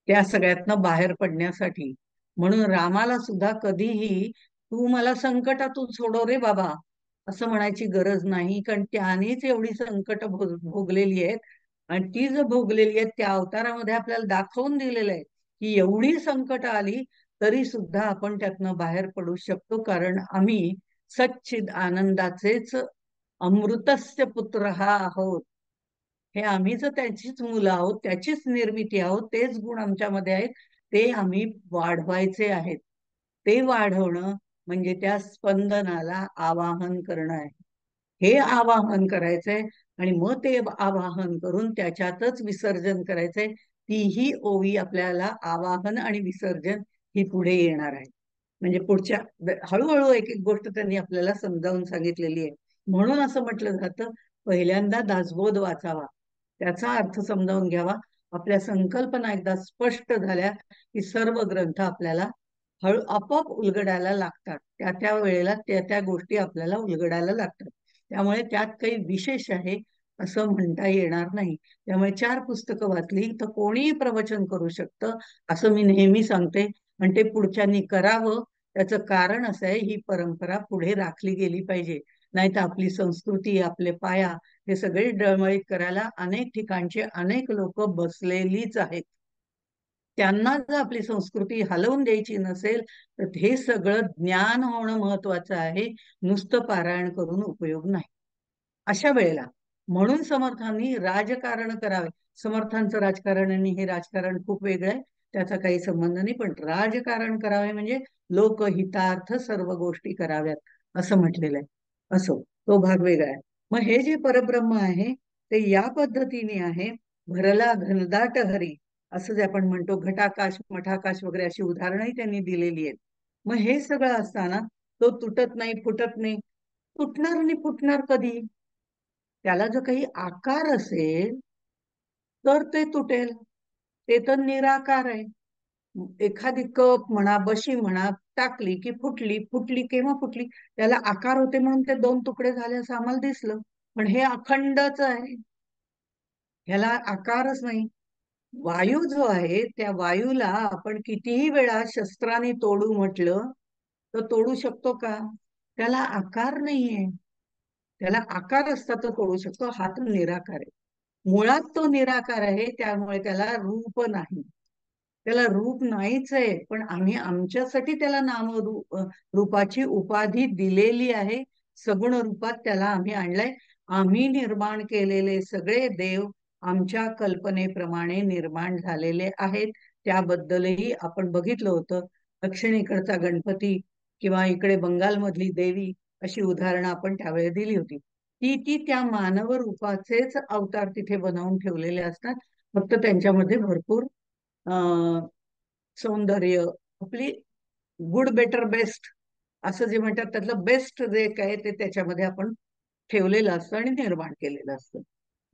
त्या सगळ्यातनं बाहेर पडण्यासाठी. म्हणून रामाला सुद्धा कधीही तू मला संकटातून सोडव रे बाबा असं म्हणायची गरज नाही, कारण त्यानेच एवढी संकट भोगलेली आहेत. आणि ती जर भोगलेली आहेत त्या अवतारामध्ये आपल्याला दाखवून दिलेलं आहे की एवढी संकट आली तरी सुद्धा आपण त्यातनं बाहेर पडू शकतो, कारण आम्ही सच्चिद आनंदाचेच अमृतस्य पुत्र हा आहोत. हे आम्हीच त्याचीच मुलं आहोत, त्याचीच निर्मिती आहोत. तेच गुण आमच्यामध्ये आहेत, ते आम्ही वाढवायचे आहेत. ते वाढवणं म्हणजे त्या स्पंदनाला आवाहन करणं आहे. हे आवाहन करायचंय आणि मग ते आवाहन करून त्याच्यातच विसर्जन करायचंय. तीही ओवी आपल्याला आवाहन आणि विसर्जन ही पुढे येणार आहे. म्हणजे पुढच्या हळूहळू एक एक गोष्ट त्यांनी आपल्याला समजावून सांगितलेली आहे. म्हणून असं म्हटलं जातं, पहिल्यांदा दासबोध वाचावा, त्याचा अर्थ समजावून घ्यावा. आपल्या संकल्पना एकदा स्पष्ट झाल्या की सर्व ग्रंथ आपल्याला हळू आपोआप उलगडायला लागतात. त्या त्या वेळेला त्या त्या गोष्टी आपल्याला उलगडायला लागतात. त्यामुळे त्यात काही विशेष आहे असं म्हणता येणार नाही. त्यामुळे 4 पुस्तकं वाचली तर कोणीही प्रवचन करू शकतं, असं मी नेहमी सांगते. आणि ते पुढच्यांनी करावं. त्याचं कारण असं आहे, ही परंपरा पुढे राखली गेली पाहिजे. नाहीतर आपली संस्कृती, आपले पाया हे सगळे डळमळीत करायला अनेक ठिकाणचे अनेक लोक बसलेलीच आहेत. त्यांना जर आपली संस्कृती हलवून द्यायची नसेल तर हे सगळं ज्ञान होणं महत्वाचं आहे. नुसतं पारायण करून उपयोग नाही अशा वेळेला. म्हणून समर्थांनी राजकारण करावे. समर्थांचं राजकारण आणि हे राजकारण खूप वेगळं आहे, त्याचा काही संबंध नाही. पण राजकारण करावे म्हणजे लोकहितार्थ सर्व गोष्टी कराव्यात असं म्हटलेलं आहे. असो, तो भाग वेगळा आहे. मग हे जे परब्रह्म आहे ते या पद्धतीने आहे. भरला घनदाट हरी, असं जे आपण म्हणतो, घटाकाश मठाकाश वगैरे अशी उदाहरणही त्यांनी दिलेली आहेत. मग हे सगळं असताना तो तुटत नाही, फुटत नाही. तुटणार आणि फुटणार कधी? त्याला जर काही आकार असेल तर ते तुटेल. ते तर निराकार आहे. एखादी कप म्हणा, बशी म्हणा, टाकली की फुटली. फुटली केव्हा फुटली? त्याला आकार होते म्हणून ते दोन तुकडे झाले असं आम्हाला दिसलं. पण हे अखंडच आहे, ह्याला आकारच नाही. वायू जो आहे त्या वायूला आपण कितीही वेळा शस्त्राने तोडू म्हटलं तर तोडू शकतो का? त्याला आकार नाहीये. त्याला आकार असता तर तोडू शकतो. हा तर निराकार आहे. मुळात तो निराकार आहे, त्यामुळे त्याला रूप नाही. त्याला रूप नाहीच आहे, पण आम्ही आमच्यासाठी त्याला रूपाची उपाधी दिलेली आहे. सगुण रूपात त्याला आम्ही आणलंय. आम्ही निर्माण केलेले सगळे देव आमच्या कल्पनेप्रमाणे निर्माण झालेले आहेत. त्याबद्दलही आपण बघितलं होतं. दक्षिणेकडचा गणपती किंवा इकडे बंगालमधली देवी, अशी उदाहरणं आपण त्यावेळी दिली होती. ती त्या मानव रूपाचेच अवतार तिथे बनवून ठेवलेले असतात. फक्त त्यांच्यामध्ये भरपूर अं सौंदर्य, आपली गुड बेटर बेस्ट असं जे म्हणतात त्यातलं बेस्ट जे काय ते त्याच्यामध्ये आपण ठेवलेलं असतं आणि निर्माण केलेलं असतं.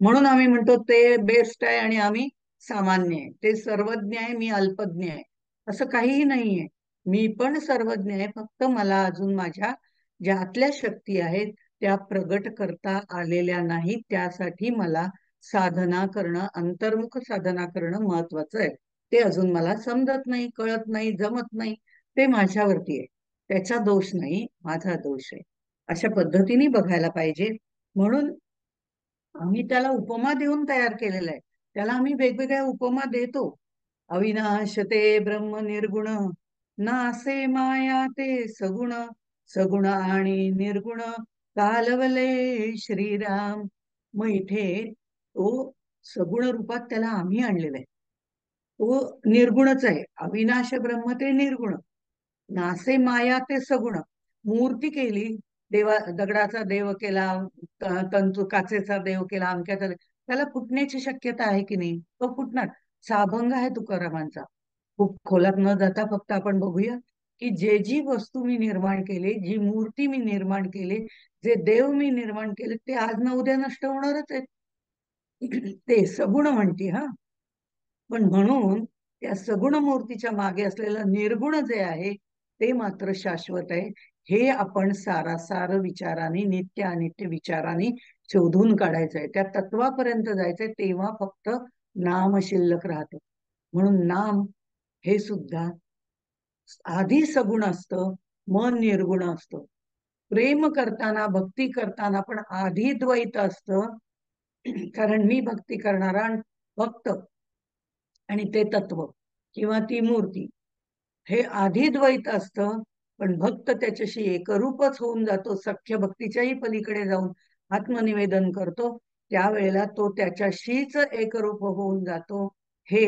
म्हणून आम्ही म्हणतो ते बेस्ट आहे आणि आम्ही सामान्य आहे. ते सर्वज्ञ आहे, मी अल्पज्ञ आहे, असं काहीही नाहीये. मी पण सर्वज्ञ आहे, फक्त मला अजून माझ्या ज्यातल्या शक्ती आहेत त्या प्रगट करता आलेल्या नाहीत. त्यासाठी मला साधना करणं, अंतर्मुख साधना करणं महत्वाचं आहे. ते अजून मला समजत नाही, कळत नाही, जमत नाही. ते माझ्यावरती आहे. त्याचा दोष नाही, माझा दोष आहे. अशा पद्धतीने बघायला पाहिजे. म्हणून आम्ही त्याला उपमा देऊन तयार केलेला आहे. त्याला आम्ही वेगवेगळ्या उपमा देतो. अविनाश ते ब्रह्म निर्गुण, नासे माया ते सगुण, सगुण आणि निर्गुण कालवले श्रीराम. मग इथे तो सगुण रूपात त्याला आम्ही आणलेला आहे. तो निर्गुणच आहे. अविनाश ब्रह्म ते निर्गुण, नासे माया ते सगुण. मूर्ती केली, देवा दगडाचा देव केला, तंतू काचेचा देव केला, अमक्याचा त्याला फुटण्याची शक्यता आहे की नाही? तो फुटणार. साभंग आहे तुकारामांचा. खूप खोलात न जाता फक्त आपण बघूया की जे जी वस्तू मी निर्माण केली, जी मूर्ती मी निर्माण केली, जे देव मी निर्माण केले, ते आज ना उद्या नष्ट होणारच आहेत. ते सगुण म्हणते हा. पण म्हणून त्या सगुण मूर्तीच्या मागे असलेलं निर्गुण जे आहे ते मात्र शाश्वत आहे. हे आपण सारासार विचाराने, नित्य अनित्य विचाराने शोधून काढायचंय. त्या तत्वापर्यंत जायचंय, तेव्हा फक्त नाम शिल्लक राहतं. म्हणून नाम हे सुद्धा आधी सगुण असतं, मन निर्गुण असतं. प्रेम करताना, भक्ती करताना पण आधी द्वैत असतं. कारण मी भक्ती करणारा भक्त आणि ते तत्व किंवा ती मूर्ती हे आधी द्वैत असतं. पण भक्त त्याच्याशी एकरूपच होऊन जातो, सख्य भक्तीच्याही पलीकडे जाऊन आत्मनिवेदन करतो. त्यावेळेला तो त्याच्याशीच एकरूप होऊन जातो. हे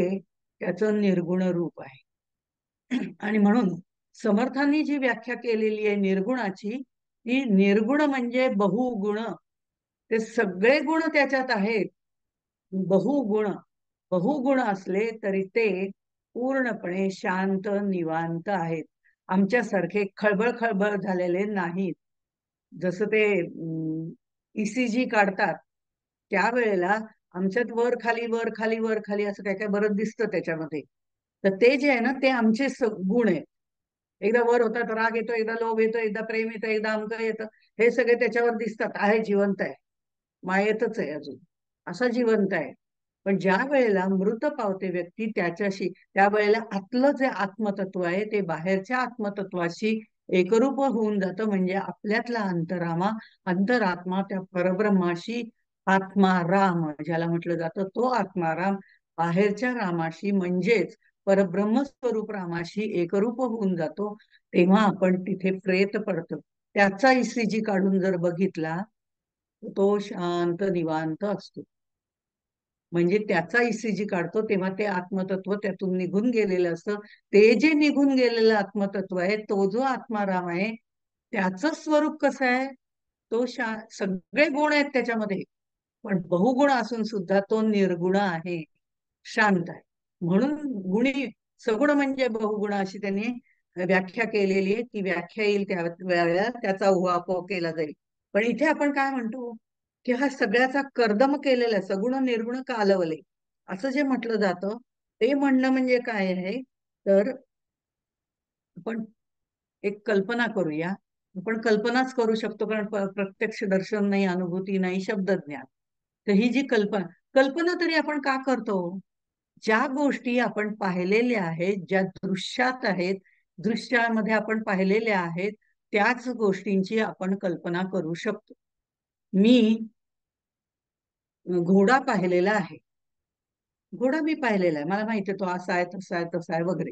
त्याचं निर्गुण रूप आहे. आणि म्हणून समर्थांनी जी व्याख्या केलेली आहे निर्गुणाची, ती निर्गुण म्हणजे बहुगुण. ते सगळे गुण त्याच्यात आहेत. बहुगुण, बहुगुण असले तरी ते पूर्णपणे शांत निवांत आहेत. आमच्यासारखे खळबळ खळबळ झालेले नाहीत. जसं ते ईसीजी काढतात त्यावेळेला आमच्यात वर खाली वर खाली वर खाली असं काय काय बरं दिसतं त्याच्यामध्ये. तर ते जे आहे ना ते आमचे गुण आहेत. एकदा वर होतात, राग येतो, एकदा लोभ येतो, एकदा प्रेम येतं, एकदा अमक येतं. हे सगळे त्याच्यावर दिसतात. आहे, जिवंत आहे, मायेतच आहे अजून, असा जिवंत आहे. पण ज्या वेळेला मृत पावते व्यक्ती त्याच्याशी, त्यावेळेला आतलं जे आत्मतत्व आहे ते बाहेरच्या आत्मतत्वाशी एकरूप होऊन जातं. म्हणजे आपल्यातला अंतरात्मा त्या परब्रह्माशी, आत्माराम ज्याला म्हटलं जातं, तो आत्माराम बाहेरच्या रामाशी म्हणजेच परब्रह्म स्वरूप रामाशी एकरूप होऊन जातो. तेव्हा आपण तिथे प्रेत पडतो. त्याचा ईसीजी काढून जर बघितला तो शांत निवांत असतो. म्हणजे त्याचा ईसीजी काढतो तेव्हा ते आत्मतत्व त्यातून निघून गेलेलं असतं. ते जे निघून गेलेलं आत्मतत्व आहे, तो जो आत्माराम आहे, त्याचं स्वरूप कसं आहे? तो सगळे गुण आहेत त्याच्यामध्ये, पण बहुगुण असून सुद्धा तो निर्गुण आहे, शांत आहे. म्हणून गुणी सगुण म्हणजे बहुगुण अशी त्यांनी व्याख्या केलेली आहे. ती व्याख्या येईल त्या वेळेला त्याचा उहापोह केला जाईल. पण इथे आपण काय म्हणतो की हा सगळ्याचा कर्दम केलेला सगुण निर्गुण कालवले असं जे म्हटलं जातं, ते म्हणणं म्हणजे काय आहे तर आपण एक कल्पना करूया. आपण कल्पनाच करू शकतो, कारण प्रत्यक्ष दर्शन नाही, अनुभूती नाही, शब्द ज्ञान. तर ही जी कल्पना कल्पना तरी आपण का करतो? ज्या गोष्टी आपण पाहिलेल्या आहेत, ज्या दृश्यात आहेत, दृश्यामध्ये आपण पाहिलेल्या आहेत, त्याच गोष्टींची आपण कल्पना करू शकतो. मी घोडा पाहिलेला आहे. घोडा मी पाहिलेला आहे. मला माहिती आहे तो असा आहे, तसा आहे, तसा आहे वगैरे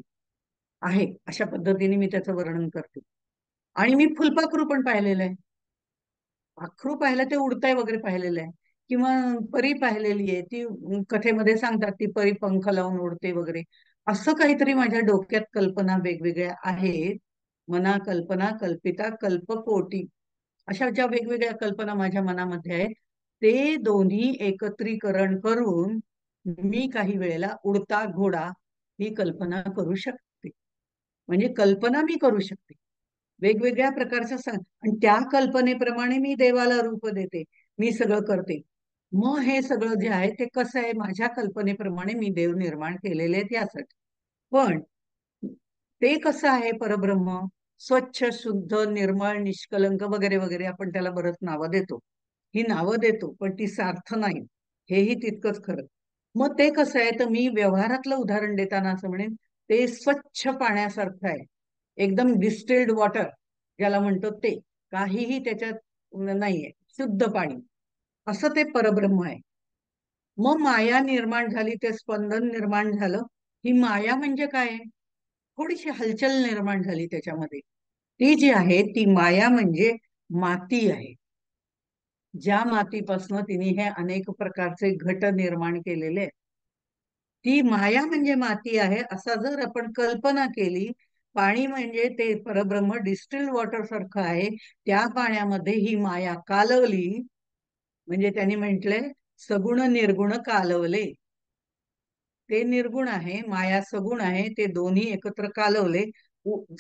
आहे. अशा पद्धतीने मी त्याचं वर्णन करते. आणि मी फुलपाखरू पण पाहिलेलं आहे. पाखरू पाहिलं ते उडताय वगैरे पाहिलेलं आहे. किंवा परी पाहिलेली आहे. ती कथेमध्ये सांगतात ती परी पंख लावून उडते वगैरे. असं काहीतरी माझ्या डोक्यात कल्पना वेगवेगळ्या आहेत. मना कल्पना कल्पिता कल्पकोटी, अशा ज्या वेगवेगळ्या कल्पना माझ्या मनामध्ये आहेत, ते दोन्ही एकत्रीकरण करून मी काही वेळेला उडता घोडा ही कल्पना करू शकते. म्हणजे कल्पना मी करू शकते वेगवेगळ्या प्रकारच्या आणि त्या कल्पनेप्रमाणे मी देवाला रूप देते. मी सगळं करते. मग हे सगळं जे आहे ते कसं आहे, माझ्या कल्पनेप्रमाणे मी देव निर्माण केलेले आहेत यासाठी. पण ते कसं आहे परब्रह्म? स्वच्छ, शुद्ध, निर्मळ, निष्कलंक वगैरे वगैरे आपण त्याला बरंच नावं देतो. ही नावं देतो, पण ती सार्थ नाही. हेही तितकंच खरं. मग ते कसं आहे, तर मी व्यवहारातलं उदाहरण देताना असं म्हणेन, ते स्वच्छ पाण्यासारखं आहे. एकदम डिस्टिल्ड वॉटर ज्याला म्हणतो ते. काहीही त्याच्यात नाहीये. शुद्ध पाणी. असं ते परब्रह्म आहे. मग माया निर्माण झाली, ते स्पंदन निर्माण झालं. ही माया म्हणजे काय? थोडीशी हलचल निर्माण झाली त्याच्यामध्ये. ती जी आहे ती माया म्हणजे माती आहे. ज्या मातीपासून तिने हे अनेक प्रकारचे घट निर्माण केलेले आहेत. ती माया म्हणजे माती आहे असा जर आपण कल्पना केली. पाणी म्हणजे ते परब्रह्म डिस्टिल्ड वॉटर सारखं आहे. त्या पाण्यामध्ये ही माया कालवली. म्हणजे त्यांनी म्हटलंय सगुण निर्गुण कालवले. ते निर्गुण आहे, माया सगुण आहे, ते दोन्ही एकत्र कालवले.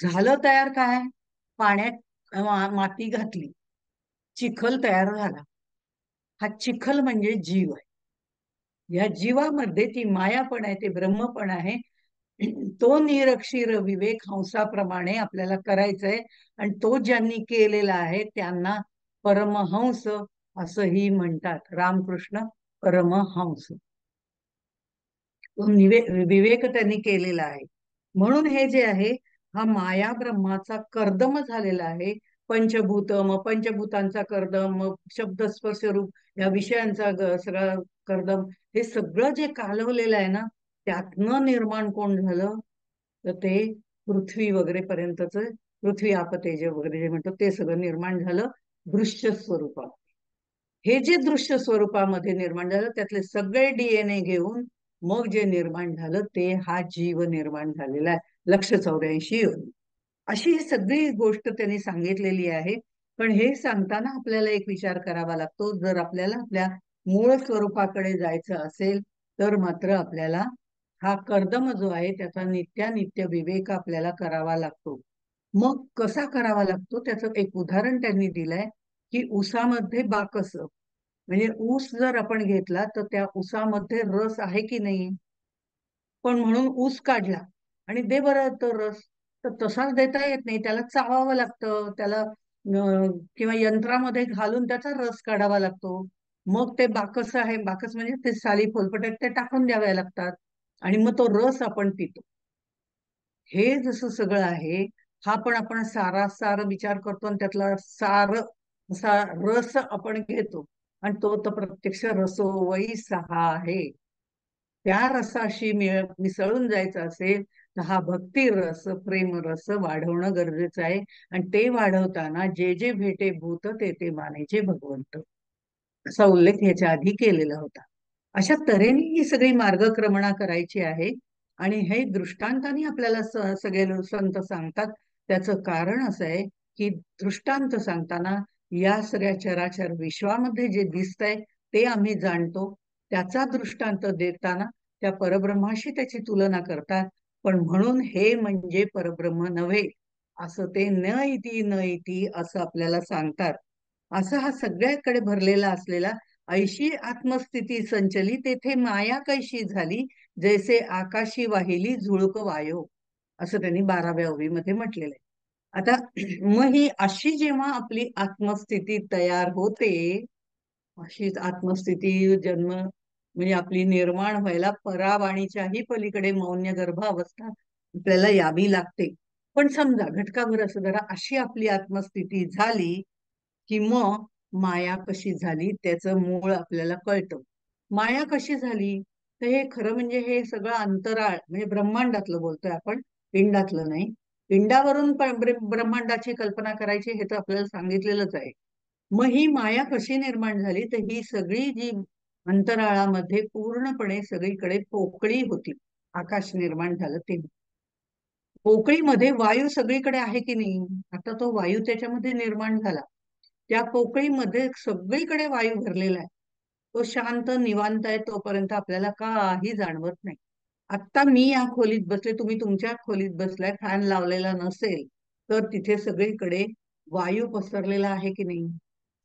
झालं तयार काय? पाण्यात माती घातली, चिखल तयार झाला. हा चिखल म्हणजे जीव आहे. या जीवामध्ये ती माया पण आहे, ते ब्रह्म पण आहे. तो निरक्षीर विवेक हंसाप्रमाणे आपल्याला करायचंय. आणि तो ज्यांनी केलेला आहे त्यांना परमहंस असंही म्हणतात. रामकृष्ण परमहंस. तो विवेक त्यांनी केलेला आहे. म्हणून हे जे आहे, हा माया ब्रह्माचा कर्दम झालेला आहे. पंचभूत, मग पंचभूतांचा कर्दम, मग शब्द स्पर्श रूप या विषयांचा सगळा कर्दम, हे सगळं जे कालवलेलं आहे ना, त्यातनं निर्माण कोण झालं? तर ते पृथ्वी वगैरे पर्यंतच, पृथ्वी आपतेज वगैरे जे म्हणतो ते सगळं निर्माण झालं दृश्य स्वरूपात. हे जे दृश्य स्वरूपामध्ये निर्माण झालं त्यातले सगळे डीएनए घेऊन मग जे निर्माण झालं ते हा जीव निर्माण झालेला आहे 184 योनी. अशी ही सगळी गोष्ट त्यांनी सांगितलेली आहे. पण हे सांगताना आपल्याला एक विचार करावा लागतो. जर आपल्याला आपल्या मूळ स्वरूपाकडे जायचं असेल तर मात्र आपल्याला हा कर्दम जो आहे त्याचा नित्यानित्य विवेक आपल्याला करावा लागतो. मग कसा करावा लागतो त्याचं एक उदाहरण त्यांनी दिलंय, की उसामध्ये बाकस. म्हणजे ऊस जर आपण घेतला तर त्या ऊसामध्ये रस आहे की नाही? पण म्हणून ऊस काढला आणि दे बरं तो रस, तर तसाच देता येत नाही. त्याला चावावं लागतं, त्याला किंवा यंत्रामध्ये घालून त्याचा रस काढावा लागतो. मग ते बाकस आहे, बाकस म्हणजे ते साली फोलपट आहेत, ते टाकून द्यावे लागतात आणि मग तो रस आपण पितो. हे जसं सगळं आहे, हा पण आपण सारासार विचार करतो आणि त्यातला सार असा रस आपण घेतो. आणि तो तर प्रत्यक्ष रसो वै सहा आहे. त्या रसाशी मिसळून जायचं असेल तर हा भक्ती रस, प्रेम रस वाढवणं गरजेचं आहे. आणि ते वाढवताना जे जे भेटे भूत ते ते मानेचे भगवंत, असा उल्लेख याच्या आधी केलेला होता. अशा तऱ्हेने ही सगळी मार्गक्रमणा करायची आहे. आणि हे दृष्टांताने आपल्याला सगळे संत सांगतात. त्याचं कारण असं आहे की दृष्टांत सांगताना या सगळ्या चराचर विश्वामध्ये जे दिसतंय ते आम्ही जाणतो. त्याचा दृष्टांत देताना त्या परब्रह्माशी त्याची तुलना करतात. पण म्हणून हे म्हणजे परब्रह्म नव्हे असं ते न इति न इति असं आपल्याला सांगतात. असा हा सगळ्याकडे भरलेला असलेला ऐशी आत्मस्थिती संचली तेथे माया कैशी झाली, जैसे आकाशी वाहिली झुळक वायो. असं त्यांनी 12व्या ओवीमध्ये म्हटलेलं आहे. आता मग ही अशी जेव्हा आपली आत्मस्थिती तयार होते, अशीच आत्मस्थिती जन्म म्हणजे आपली निर्माण व्हायला परावाणीच्याही पलीकडे मौन्य गर्भ अवस्था आपल्याला यावी लागते. पण समजा घटकाभर असं जरा अशी आपली आत्मस्थिती झाली की मग माया कशी झाली त्याचं मूळ आपल्याला कळतं. माया कशी झाली? तर हे खरं म्हणजे हे सगळं अंतराळ म्हणजे ब्रह्मांडातलं बोलतोय आपण, पिंडातलं नाही. पिंडावरून ब्रह्मांडाची कल्पना करायची हे तर आपल्याला सांगितलेलंच आहे. मग ही माया कशी निर्माण झाली? तर ही सगळी जी अंतराळामध्ये पूर्णपणे सगळीकडे पोकळी होती. आकाश निर्माण झालं ते. पोकळीमध्ये वायू सगळीकडे आहे की नाही? आता तो वायू त्याच्यामध्ये निर्माण झाला. त्या पोकळीमध्ये सगळीकडे वायू भरलेला आहे. तो शांत निवांत आहे तोपर्यंत आपल्याला काही जाणवत नाही. आता मी या खोलीत बसले, तुम्ही तुमच्या खोलीत बसलाय, फॅन लावलेला नसेल तर तिथे सगळीकडे वायू पसरलेला आहे की नाही?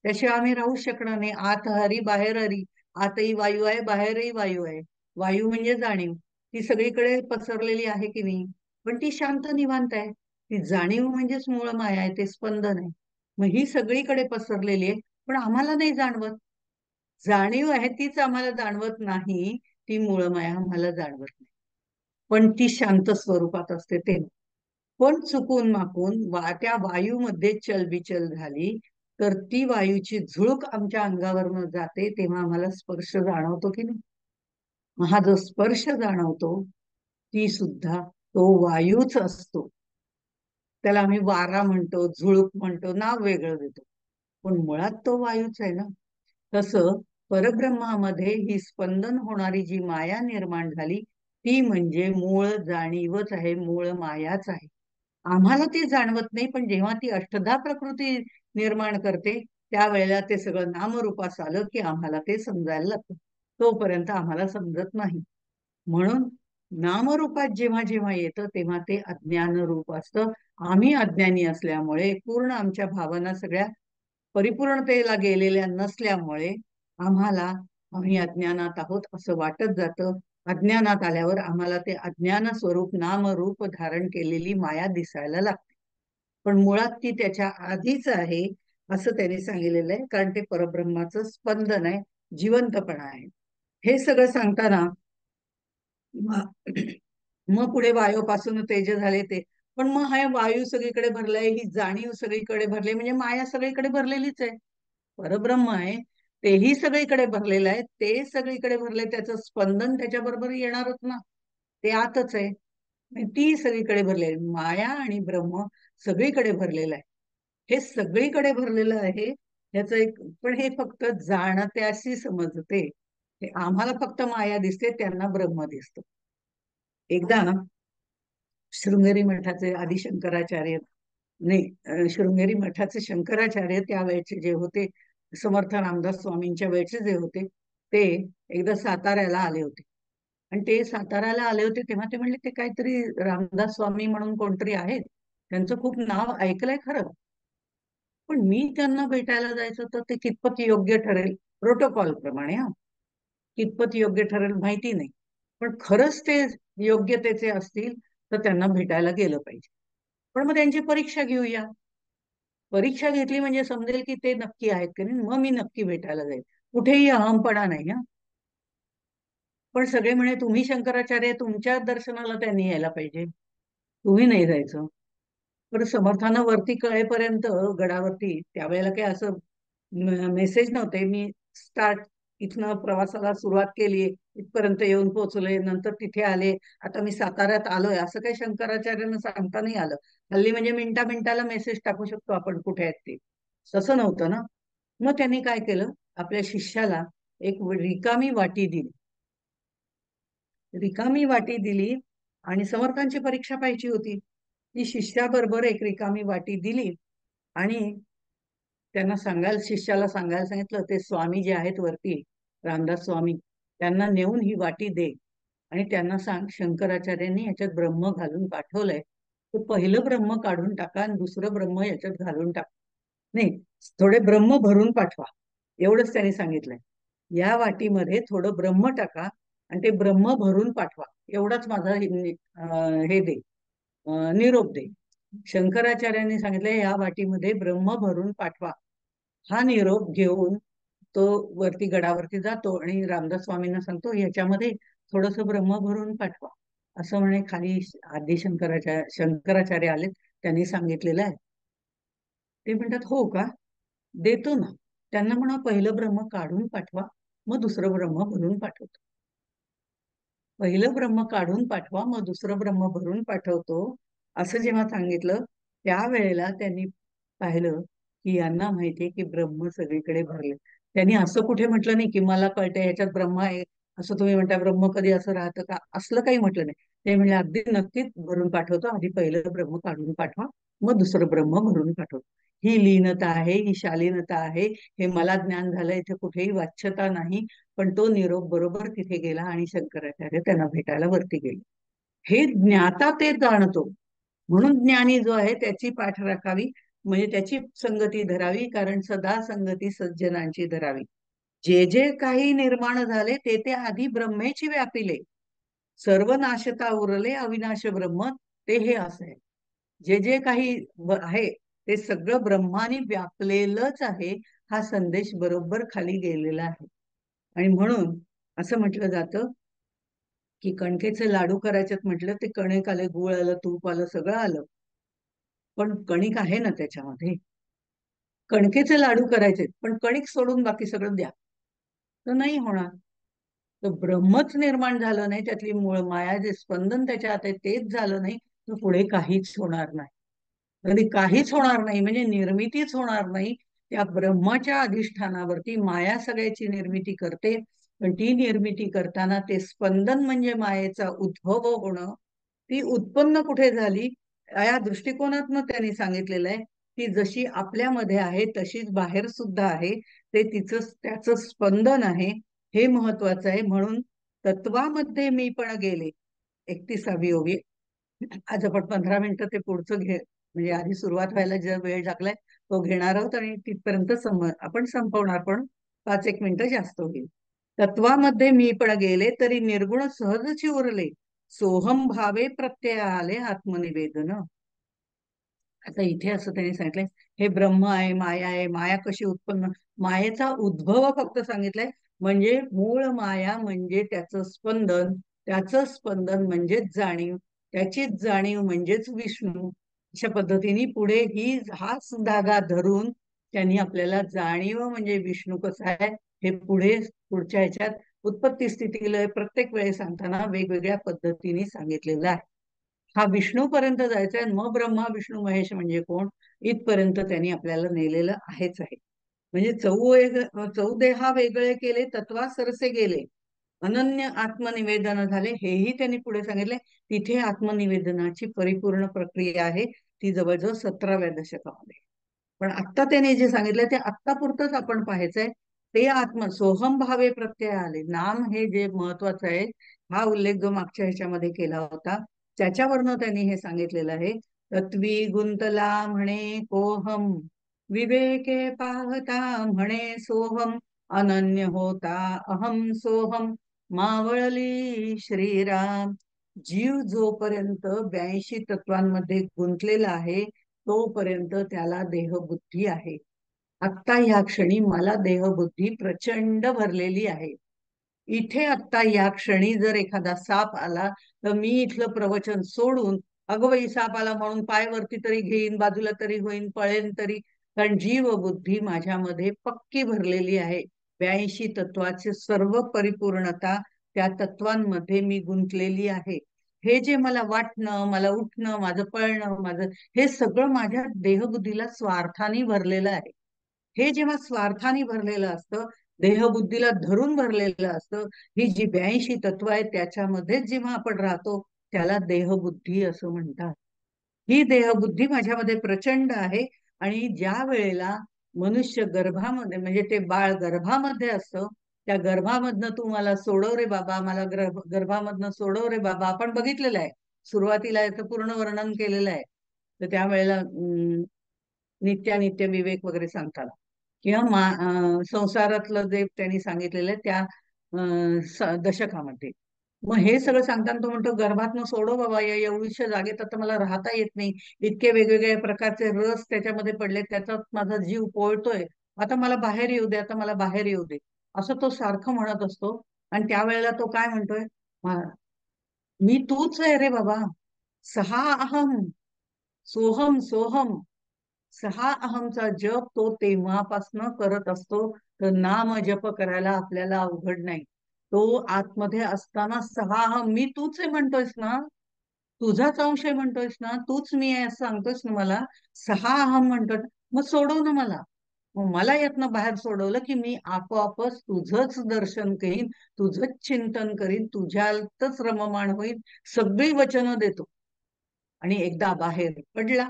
त्याशिवाय आम्ही राहू शकणार नाही. आत हरी बाहेर हरी, आतही वायू आहे बाहेरही वायू आहे. वायू म्हणजे जाणीव, ती सगळीकडे पसरलेली आहे की नाही? पण ती शांत निवांत आहे. ती जाणीव म्हणजेच मूळ माया आहे, ते स्पंदन आहे. मग ही सगळीकडे पसरलेली आहे, पण आम्हाला नाही जाणवत. जाणीव आहे तीच आम्हाला जाणवत नाही, ती मूळ माया आम्हाला जाणवत नाही. पण ती शांत स्वरूपात असते ते. पण चुकून माकून त्या वायूमध्ये चलबिचल झाली तर ती वायूची झुळूक आमच्या अंगावरनं जाते तेव्हा आम्हाला स्पर्श जाणवतो की नाही? हा जो स्पर्श जाणवतो ती सुद्धा तो वायूच असतो. त्याला आम्ही वारा म्हणतो, झुळूक म्हणतो, नाव वेगळं देतो, पण मुळात तो वायूच आहे ना. तसं परब्रह्मामध्ये ही स्पंदन होणारी जी माया निर्माण झाली ती म्हणजे मूळ जाणीवच आहे, मूळ मायाच आहे. आम्हाला ती जाणवत नाही, पण जेव्हा ती अष्टधा प्रकृती निर्माण करते त्यावेळेला ते सगळं नामरूपास आलं की आम्हाला ते समजायला लागतं. तोपर्यंत आम्हाला समजत नाही. म्हणून नामरूपात जेव्हा जेव्हा येतं तेव्हा ते अज्ञान रूप असतं. आम्ही अज्ञानी असल्यामुळे पूर्ण आमच्या भावना सगळ्या परिपूर्णतेला गेलेल्या नसल्यामुळे आम्हाला आम्ही अज्ञानात आहोत असं वाटत जातं. अज्ञानात आल्यावर आम्हाला ते अज्ञान स्वरूप नामरूप धारण केलेली माया दिसायला लागते. पण मुळात ती त्याच्या आधीच आहे असं त्यांनी सांगितलेलं आहे, कारण ते परब्रह्माचं स्पंदन आहे, जिवंतपणा आहे. हे सगळं सांगताना मग पुढे वायूपासून तेज झाले ते. पण मग हा वायू सगळीकडे भरलाय, ही जाणीव सगळीकडे भरली म्हणजे माया सगळीकडे भरलेलीच आहे. परब्रह्म आहे, तेही सगळीकडे भरलेलं आहे, ते सगळीकडे भरले, त्याचं स्पंदन त्याच्या बरोबर येणारच ना. ते आतच आहे. आणि ती सगळीकडे भरलेली आहे. माया आणि ब्रह्म सगळीकडे भरलेलं आहे. हे सगळीकडे भरलेलं आहे ह्याचं एक, पण हे फक्त जाणत्याशी समजते. हे आम्हाला फक्त माया दिसते, त्यांना ब्रह्म दिसतो. एकदा शृंगेरी मठाचे आदिशंकराचार्य नाही, शृंगेरी मठाचे शंकराचार्य त्यावेळेचे जे होते, समर्थ रामदास स्वामींच्या वेळचे जे होते, ते एकदा साताऱ्याला आले होते. आणि ते साताऱ्याला आले होते तेव्हा ते म्हणले ते काहीतरी रामदास स्वामी म्हणून कोणतरी आहेत, त्यांचं खूप नाव ऐकलंय खरं, पण मी त्यांना भेटायला जायचं तर ते कितपत योग्य ठरेल प्रोटोकॉल प्रमाणे, हा कितपत योग्य ठरेल माहिती नाही. पण खरंच ते योग्यतेचे असतील तर त्यांना भेटायला गेलं पाहिजे. पण मग त्यांची परीक्षा घेऊया. परीक्षा घेतली म्हणजे समजेल की ते नक्की आहेत की नाही, मग मी नक्की भेटायला जाईल. कुठेही अहमपणा नाही हा. पण सगळे म्हणे तुम्ही शंकराचार्य, तुमच्या दर्शनाला त्यांनी यायला पाहिजे, तुम्ही नाही जायचं. पण समर्थांना वरती कळेपर्यंत गडावरती त्यावेळेला काही असं मेसेज नव्हते. मी स्टार्ट इथनं प्रवासाला सुरुवात केली, इथपर्यंत येऊन पोहोचले, नंतर तिथे आले, आता मी साताऱ्यात आलोय असं काही शंकराचार्यांना सांगता नाही आलं. हल्ली म्हणजे मिनिटा मिनिटाला मेसेज टाकू शकतो आपण कुठे आहेत ते, तसं नव्हतं ना. मग त्यांनी काय केलं, आपल्या शिष्याला एक रिकामी वाटी दिली. रिकामी वाटी दिली आणि समर्थांची परीक्षा पाहिजे होती. ती शिष्याबरोबर एक रिकामी वाटी दिली आणि त्यांना सांगायला, शिष्याला सांगायला सांगितलं, ते स्वामी जे आहेत वरती, रामदास स्वामी, त्यांना नेऊन ही वाटी दे आणि त्यांना सांग शंकराचार्यांनी याच्यात ब्रह्म घालून पाठवलंय, तर पहिलं ब्रह्म काढून टाका आणि दुसरं ब्रह्म याच्यात घालून टाका. नाही, थोडे ब्रह्म भरून पाठवा, एवढंच त्यांनी सांगितलंय. या वाटीमध्ये थोडं ब्रह्म टाका आणि ते ब्रह्म भरून पाठवा, एवढाच माझा हे दे. निरोप दे. शंकराचार्यांनी सांगितलं या वाटीमध्ये ब्रह्म भरून पाठवा. हा निरोप घेऊन तो वरती गडावरती जातो आणि रामदास स्वामींना सांगतो ह्याच्यामध्ये थोडस ब्रह्म भरून पाठवा. असं म्हणे खाली आदी शंकराचार्य आले, त्यांनी सांगितलेलं आहे. ते म्हणतात हो का, देतो ना. त्यांना म्हणा पहिलं ब्रह्म काढून पाठवा, मग दुसरं ब्रह्म भरून पाठवतो. पहिलं ब्रह्म काढून पाठवा, मग दुसरं ब्रह्म भरून पाठवतो, असं जेव्हा सांगितलं त्यावेळेला त्यांनी पाहिलं की यांना माहितीये की ब्रह्म सगळीकडे भरले. त्यांनी असं कुठे म्हटलं नाही की मला कळतंय ह्याच्यात ब्रह्म आहे, असं तुम्ही म्हणता ब्रह्म कधी असं राहतं का, असलं काही म्हटलं नाही. ते म्हणजे अगदी नक्कीच भरून पाठवतो, आधी पहिलं ब्रह्म काढून पाठवा, मग दुसरं ब्रह्म भरून पाठवतो. ही लीनता आहे, ही शालीनता आहे. हे मला ज्ञान झालं, इथे कुठेही वाच्यता नाही. पण तो निरोप बरोबर तिथे गेला आणि शंकराचार्य त्यांना भेटायला वरती गेले. हे ज्ञाता ते जाणतो. म्हणून ज्ञानी जो आहे त्याची पाठ राखावी, म्हणजे त्याची संगती धरावी, कारण सदा संगती सज्जनांची धरावी. जे जे काही निर्माण झाले ते ते आधी ब्रह्मेची व्यापिले. सर्व नाशता उरले अविनाश ब्रह्म, ते हे असं आहे. जे जे काही आहे ते सगळं ब्रह्माने व्यापलेलंच आहे. हा संदेश बरोबर खाली गेलेला आहे. आणि म्हणून असं म्हटलं जातं की कणकेचे लाडू करायच्यात म्हटलं ते कणिक आले, गुळ आलं, तूप आलं, सगळं आलं. पण कणिक आहे ना त्याच्यामध्ये. कणकेचे लाडू करायचे पण कणिक सोडून बाकी सगळं द्या, तर नाही होणार. तर ब्रह्मच निर्माण झालं नाही, त्यातली मूळ माया जे स्पंदन त्याच्या आत आहे तेच झालं नाही, तर पुढे काहीच होणार नाही. कधी काहीच होणार नाही म्हणजे निर्मितीच होणार नाही. त्या ब्रह्माच्या अधिष्ठानावरती माया सगळ्याची निर्मिती करते. पण ती निर्मिती करताना ते स्पंदन म्हणजे मायेचा उद्भव होणं, ती उत्पन्न कुठे झाली या दृष्टिकोनातनं त्यांनी सांगितलेलं आहे. ती जशी आपल्यामध्ये आहे तशीच बाहेर सुद्धा आहे. ते तिचं त्याचं स्पंदन आहे, हे महत्वाचं आहे. म्हणून तत्वामध्ये मी पण गेले, 31वी ओवी. आज आपण 15 मिनिटं ते पुढचं म्हणजे आधी सुरुवात व्हायला जो वेळ लागलाय तो घेणार आहोत आणि तिथपर्यंत आपण संपवणार, पण 5 एक मिनिटं जास्त होईल. तत्वामध्ये मी पण गेले तरी निर्गुण सहजची उरले, सोहम भावे प्रत्यय आले आत्मनिवेदन. आता इथे असं त्यांनी सांगितलंय हे ब्रह्म आहे, माया आहे. माया कशी उत्पन्न, मायेचा उद्भव फक्त सांगितलंय. म्हणजे मूळ माया म्हणजे त्याचं स्पंदन, त्याचं स्पंदन म्हणजेच जाणीव, त्याचीच जाणीव म्हणजेच विष्णू. अशा पद्धतीने पुढे हाच धागा धरून त्यांनी आपल्याला जाणीव म्हणजे विष्णू कसा आहे हे पुढे पुढच्या ह्याच्यात उत्पत्ती स्थिती लय प्रत्येक वेळेस सांगताना वेगवेगळ्या पद्धतीने सांगितलेलं आहे. हा विष्णू पर्यंत जायचा आहे, मग ब्रह्मा विष्णू महेश म्हणजे कोण, इथपर्यंत त्यांनी आपल्याला नेलेलं आहेच आहे. म्हणजे चौदेहा वेगळे केले, तत्वा सरसे गेले, अनन्य आत्मनिवेदन झाले, हेही त्यांनी पुढे सांगितले. तिथे आत्मनिवेदनाची परिपूर्ण प्रक्रिया आहे, ती जवळजवळ 17व्या दशकामध्ये. पण आत्ता त्याने जे सांगितलं ते आत्ता पुरतच आपण पाहायचंय. ते सोहम भावे प्रत्यय आले, नाम हे जे महत्वाचं आहे, हा उल्लेख जो मागच्या ह्याच्यामध्ये केला होता त्याच्यावरनं त्यांनी हे सांगितलेलं आहे. तत्वी गुंतला म्हणे कोहम, विवेके पाहता म्हणे सोहम, अनन्य होता अहम सोहम, मावळली श्रीराम. जीव जोपर्यंत 82 तत्वांमध्ये गुंतलेला आहे तोपर्यंत त्याला देहबुद्धी आहे. आत्ता ह्या क्षणी मला देहबुद्धी प्रचंड भरलेली आहे. इथे आत्ता या क्षणी जर एखादा साप आला तर मी इथलं प्रवचन सोडून अगं बाई साप आला म्हणून पाय वरती तरी घेईन, बाजूला तरी होईन, पळेन तरी. कारण जीव बुद्धी माझ्यामध्ये पक्की भरलेली आहे. 82 तत्वाची सर्व परिपूर्णता त्या तत्वांमध्ये मी गुंतलेली आहे. हे जे मला वाटणं, मला उठणं, माझं पळणं, हे सगळं माझ्या देहबुद्धीला स्वार्थाने भरलेलं आहे. हे जेव्हा स्वार्थाने भरलेलं असतं, देहबुद्धीला धरून भरलेलं असतं, ही जी 82 तत्व आहेत त्याच्यामध्येच जेव्हा आपण राहतो त्याला देहबुद्धी असं म्हणतात. ही देहबुद्धी माझ्यामध्ये प्रचंड आहे. आणि ज्या वेळेला मनुष्य गर्भामध्ये म्हणजे ते बाळ गर्भामध्ये असतं, त्या गर्भामधनं तू मला सोडव रे बाबा, मला गर्भामधनं सोडव रे बाबा, आपण बघितलेलं आहे. सुरुवातीला याचं पूर्ण वर्णन केलेलं आहे. तर त्यावेळेला नित्यानित्य विवेक वगैरे सांगतात किंवा संसारातलं जे त्यांनी सांगितलेलं आहे त्या दशकामध्ये मग हे सगळं सांगताना तो म्हणतो, गर्भातनं सोडव बाबा, या एवढीशा जागेत आता मला राहता येत नाही. इतके वेगवेगळ्या प्रकारचे रस त्याच्यामध्ये पडले, त्याच्यात माझा जीव पोळतोय. आता मला बाहेर येऊ दे, आता मला बाहेर येऊ दे, असं तो सारखं म्हणत असतो. आणि त्यावेळेला तो काय म्हणतोय, मी तूच आहे रे बाबा. सहा अहम, सोहम सोहम. सहा अहमचा जप तो तेव्हापासनं करत असतो. तर नाम जप करायला आपल्याला अवघड नाही. तो आतमध्ये असताना सहा अहम, मी तूच आहे म्हणतोयस ना, तुझाच अंश आहे म्हणतोयस ना, तूच मी आहे असं सांगतोयस ना मला. सहा अहम म्हणतोय, मग सोडव ना मला. मग मला यातनं बाहेर सोडवलं की मी आपोआपच तुझंच दर्शन करीन, तुझंच चिंतन करीन, तुझ्यातच रममाण होईल, सगळी वचनं देतो. आणि एकदा बाहेर पडला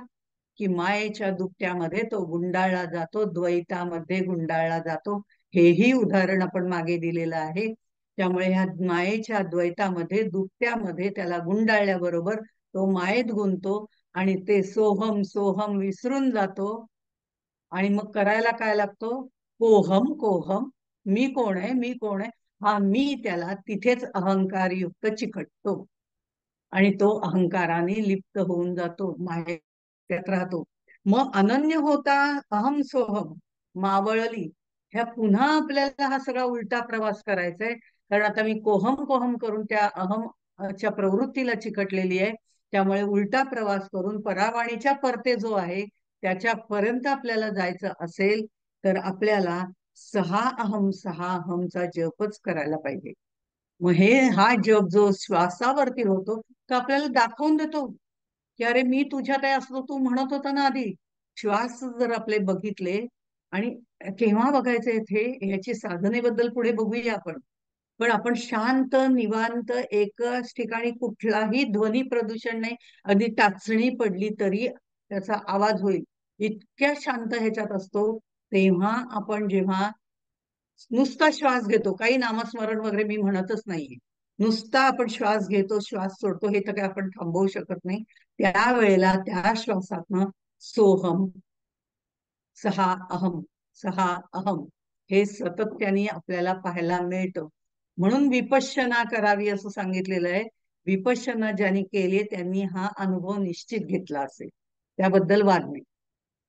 की मायेच्या दुपट्यामध्ये तो गुंडाळला जातो, द्वैतामध्ये गुंडाळला जातो. हेही उदाहरण आपण मागे दिलेलं आहे. त्यामुळे ह्या मायेच्या द्वैतामध्ये, दुपट्यामध्ये त्याला गुंडाळल्याबरोबर तो मायेत गुंततो आणि ते सोहम सोहम विसरून जातो. आणि मग करायला काय लागतो, कोहम कोहम, मी कोण आहे, मी कोण आहे, हा मी त्याला तिथेच अहंकारयुक्त चिकटतो. आणि तो अहंकाराने लिप्त होऊन जातो, मायेत राहतो. मग अनन्य होता अहम सोहम, मावळली. ह्या पुन्हा आपल्याला हा सगळा उलटा प्रवास करायचा आहे. कारण आता मी कोहम कोहम करून त्या अहमच्या प्रवृत्तीला चिकटलेली आहे. त्यामुळे उलटा प्रवास करून परावाणीच्या परते जो आहे त्याच्यापर्यंत आपल्याला जायचं असेल, तर आपल्याला सहा अहमचा जपच करायला पाहिजे. मग हा जप जो श्वासावरती होतो, तो आपल्याला दाखवून देतो की अरे मी तुझ्यात आहे असं तू म्हणत होता ना आधी. श्वास जर आपले बघितले, आणि केव्हा बघायचे इथे याची साधनेबद्दल पुढे बघूया आपण. पण आपण शांत निवांत एकाच ठिकाणी, कुठलाही ध्वनी प्रदूषण नाही, अगदी टाचणी पडली तरी त्याचा आवाज होईल, इतक्या शांत ह्याच्यात असतो. तेव्हा आपण जेव्हा नुसता श्वास घेतो, काही नामस्मरण वगैरे मी म्हणतच नाहीये, नुसता आपण श्वास घेतो श्वास सोडतो, हे तर काही आपण थांबवू शकत नाही. त्यावेळेला त्या श्वासातनं सोहम, सहा अहम, सहा अहम हे सातत्याने आपल्याला पाहायला मिळतं. म्हणून विपश्यना करावी असं सांगितलेलं आहे. विपश्यना ज्यांनी केली त्यांनी हा अनुभव निश्चित घेतला असेल, त्याबद्दल वाद नाही.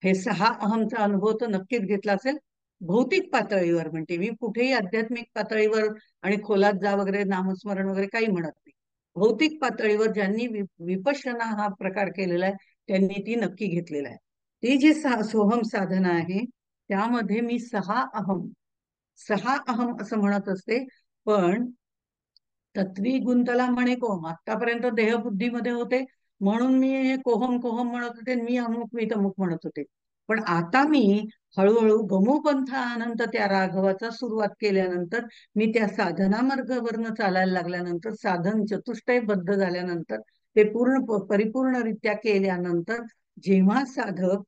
हे सहा अहमचा अनुभव तर नक्कीच घेतला असेल. भौतिक पातळीवर म्हणते मी, कुठेही आध्यात्मिक पातळीवर आणि खोलात जा वगैरे नामस्मरण वगैरे काही म्हणत नाही. भौतिक पातळीवर ज्यांनी विपश्यना हा प्रकार केलेला आहे त्यांनी ती नक्की घेतलेला आहे. ती जी सोहम साधना आहे त्यामध्ये मी सहा अहम असं म्हणत असते. पण तत्वी गुंतला म्हणे कोहम, आतापर्यंत देहबुद्धीमध्ये होते म्हणून मी हे कोहम कोहम म्हणत होते, मी अमुक मी तमुक म्हणत होते. पण आता मी हळूहळू गमोपंथा अनंत त्या राघवाचा सुरुवात केल्यानंतर, मी त्या साधना मार्गावरनं चालायला लागल्यानंतर, साधन चतुष्टयबद्ध झाल्यानंतर, ते परिपूर्णरित्या केल्यानंतर, जेव्हा साधक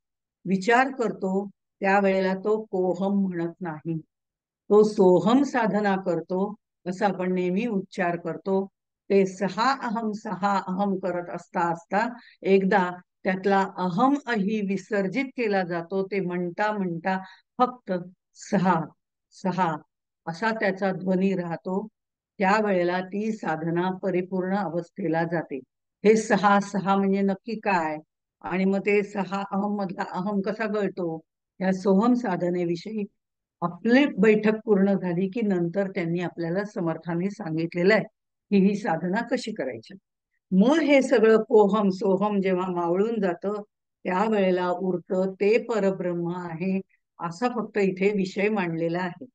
विचार करतो त्यावेळेला तो कोहम म्हणत नाही, तो सोहम साधना करतो. असं आपण नेहमी उच्चार करतो. ते सहा अहम करत असता असता एकदा त्यातला अहम अही विसर्जित केला जातो. ते म्हणता म्हणता फक्त सहा सहा असा त्याचा ध्वनी राहतो. त्यावेळेला ती साधना परिपूर्ण अवस्थेला जाते. हे सहा सहा म्हणजे नक्की काय, आणि मग ते सहा अहम मधला अहम कसा गळतो, या सोहम साधनेविषयी आपली बैठक पूर्ण झाली की नंतर त्यांनी आपल्याला समर्थाने सांगितलेलं आहे की ही साधना कशी करायची. मग हे सगळं कोहम सोहम जेव्हा मावळून जातं त्यावेळेला उरतं ते परब्रह्म आहे, असा फक्त इथे विषय मांडलेला आहे.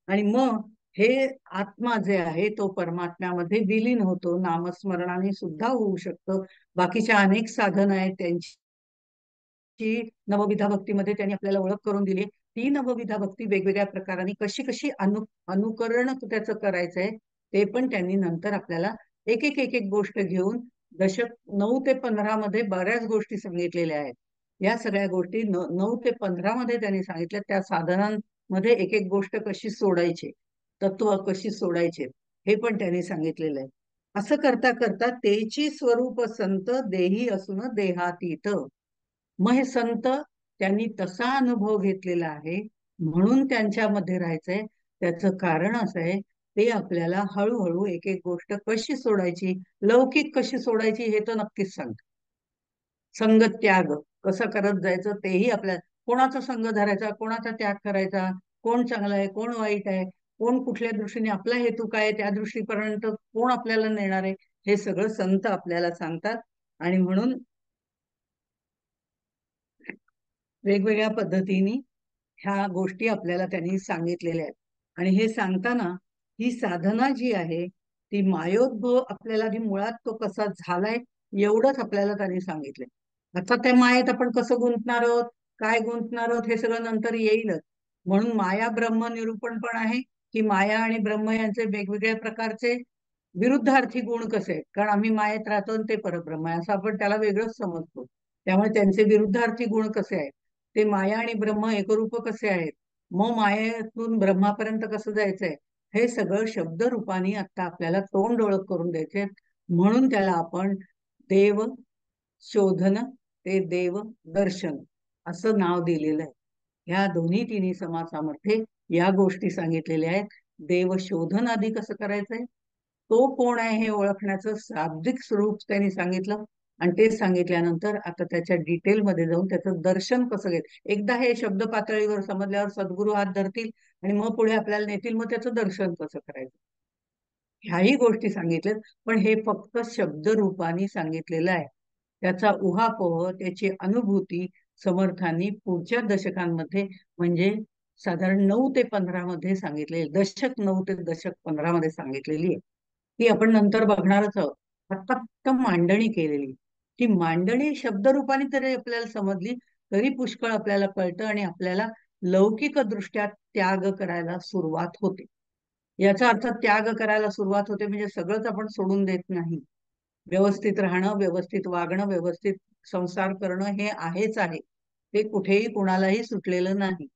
आणि मग हे आत्मा जे आहे तो परमात्म्यामध्ये विलीन होतो. नामस्मरणाने सुद्धा होऊ शकतं. बाकीच्या अनेक साधन आहेत त्यांची नवविधा भक्तीमध्ये त्यांनी आपल्याला ओळख करून दिली. ती नवविधा भक्ती वेगवेगळ्या प्रकाराने कशी कशी अनुकरण त्याचं करायचंय ते पण त्यांनी नंतर आपल्याला एक एक एक एक गोष्ट घेऊन दशक 9 ते 15 मध्ये बऱ्याच गोष्टी सांगितलेल्या आहेत. या सगळ्या गोष्टी 9 ते 15 मध्ये त्यांनी सांगितल्या. त्या साधनांमध्ये एक एक गोष्ट कशी सोडायची, तत्व कशी सोडायचे, हे पण त्यांनी सांगितलेलं आहे. असं करता करता तेची स्वरूप संत देही असून देहातीत. मग हे संत त्यांनी तसा अनुभव घेतलेला आहे म्हणून त्यांच्यामध्ये राहायचंय. त्याचं कारण असं आहे ते आपल्याला हळूहळू एक एक गोष्ट कशी सोडायची, लौकिक कशी सोडायची हे तर नक्कीच सांगतात. संग त्याग कसं करत जायचं तेही आपल्या, कोणाचा संग धरायचा, कोणाचा त्याग करायचा, कोण चांगला आहे, कोण वाईट आहे, कोण कुठल्या दृष्टीने, आपला हेतू काय आहे, त्या दृष्टीपर्यंत कोण आपल्याला नेणार आहे, हे सगळं संत आपल्याला सांगतात. आणि म्हणून वेगवेगळ्या पद्धतीने ह्या गोष्टी आपल्याला त्यांनी सांगितलेल्या आहेत. आणि हे सांगताना ही साधना जी आहे ती मायोद्भव आपल्याला आधी मुळात तो कसा झालाय एवढंच आपल्याला त्यांनी सांगितलंय. आता त्या मायेत आपण कसं गुंतणार आहोत, काय गुंतणार आहोत, हे सगळं नंतर येईलच. म्हणून माया ब्रह्म निरूपण पण आहे, की माया आणि ब्रह्म यांचे वेगवेगळ्या प्रकारचे विरुद्धार्थी गुण कसे आहेत. कारण आम्ही मायेत राहतो आणि ते परब्रह्म आहे असं आपण त्याला वेगळंच समजतो. त्यामुळे त्यांचे विरुद्धार्थी गुण कसे आहेत, ते माया आणि ब्रह्म एकरूप कसे आहेत, मग मायेतून ब्रह्मापर्यंत कसं जायचंय, हे सगळं शब्द रूपाने आता आपल्याला तोंड ओळख करून द्यायचे. म्हणून त्याला आपण देव शोधन ते देव दर्शन असं नाव दिलेलं आहे. ह्या दोन्ही तिन्ही समासामध्ये या गोष्टी सांगितलेल्या आहेत. देव शोधन आधी कसं करायचंय, तो कोण आहे हे ओळखण्याचं शाब्दिक स्वरूप त्यांनी सांगितलं. आणि ते सांगितल्यानंतर आता त्याच्या डिटेलमध्ये जाऊन त्याचं दर्शन कसं घेत, एकदा हे शब्द पातळीवर समजल्यावर सद्गुरू हात धरतील आणि मग पुढे आपल्याला नेतील, मग त्याचं दर्शन कसं करायचं ह्याही गोष्टी सांगितल्यात. पण हे फक्त शब्द रूपाने सांगितलेलं आहे. त्याचा उहापोह, त्याची अनुभूती समर्थांनी पुढच्या दशकांमध्ये, म्हणजे साधारण 9 ते 15 मध्ये सांगितले, दशक 9 ते दशक 15 मध्ये सांगितलेली आहे. ती आपण नंतर बघणारच आहोत. आता फक्त मांडणी केलेली, ती मांडणी शब्दरूपाने तरी आपल्याला समजली तरी पुष्कळ आपल्याला कळतं आणि आपल्याला लौकिक दृष्ट्या त्याग करायला सुरुवात होते. याचा अर्थ त्याग करायला सुरुवात होते म्हणजे सगळंच आपण सोडून देत नाही. व्यवस्थित राहणं, व्यवस्थित वागणं, व्यवस्थित संसार करणं हे आहेच आहे. ते कुठेही कुणालाही सुटलेलं नाही.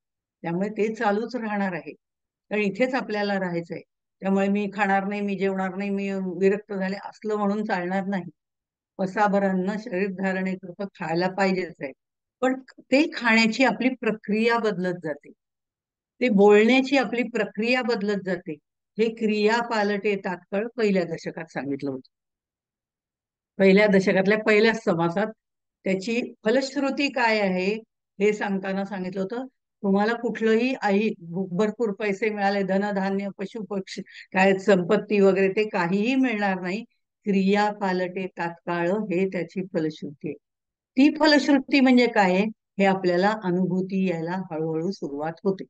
त्यामुळे ते चालूच राहणार आहे. कारण इथेच आपल्याला राहायचंय. त्यामुळे मी खाणार नाही, मी जेवणार नाही, मी विरक्त झाले असलं म्हणून चालणार नाही. पसाभर अन्न शरीर धारणेकरता खायला पाहिजेच आहे. पण ते खाण्याची आपली प्रक्रिया बदलत जाते. ते बोलण्याची आपली प्रक्रिया बदलत जाते. हे क्रिया पालटे तात्काळ पहिल्या दशकात सांगितलं होतं. पहिल्या दशकातल्या पहिल्याच समासात त्याची फलश्रुती काय आहे हे सांगताना सांगितलं होतं. तुम्हाला कुठलंही भरपूर पैसे मिळाले, धनधान्य, पशु पक्षी, काय संपत्ती वगैरे ते काहीही मिळणार नाही. क्रिया पालटे तात्काळ हे त्याची फलश्रुती आहे. ती फलश्रुती म्हणजे काय आहे हे आपल्याला अनुभूती यायला हळूहळू सुरुवात होते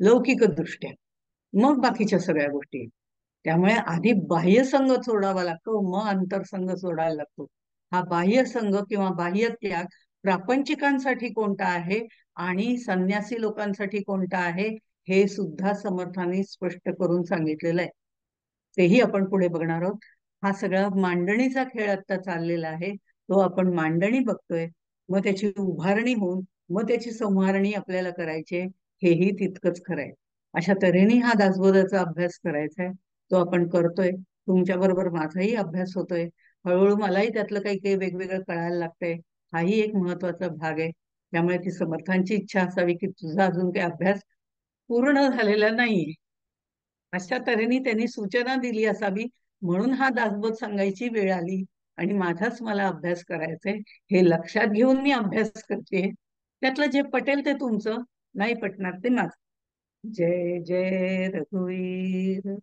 लौकिक दृष्ट्या. मग बाकीच्या सगळ्या गोष्टी. त्यामुळे आधी बाह्य संघ सोडावा लागतो, मग अंतरसंघ सोडायला लागतो. हा बाह्य संघ किंवा बाह्य त्याग प्रापंचिकांसाठी कोणता आहे आणि संन्यासी लोकांसाठी कोणता आहे हे सुद्धा समर्थांनी स्पष्ट करून सांगितलेलं आहे. तेही आपण पुढे बघणार आहोत. हा सगळा मांडणीचा खेळ आता चाललेला आहे, तो आपण मांडणी बघतोय. मग त्याची उभारणी होऊन मग त्याची संवारणी आपल्याला करायची आहे, हेही तितकंच खरं आहे. अशा तऱ्हेने हा दासबोधाचा अभ्यास करायचा आहे, तो आपण करतोय. तुमच्या बरोबर माझाही अभ्यास होतोय. हळूहळू मलाही त्यातलं काही काही वेगवेगळं कळायला लागतंय. हाही एक महत्वाचा भाग आहे. त्यामुळे ती समर्थांची इच्छा असावी की तुझा अजून काही अभ्यास पूर्ण झालेला नाहीये, अशा तऱ्हेने त्यांनी सूचना दिली असावी. म्हणून हा दासबोध सांगायची वेळ आली आणि माझाच मला अभ्यास करायचाय हे लक्षात घेऊन मी अभ्यास करते. त्यातलं जे पटेल ते तुमचं, नाही पटणार ते माझं. जय जय रघुवीर.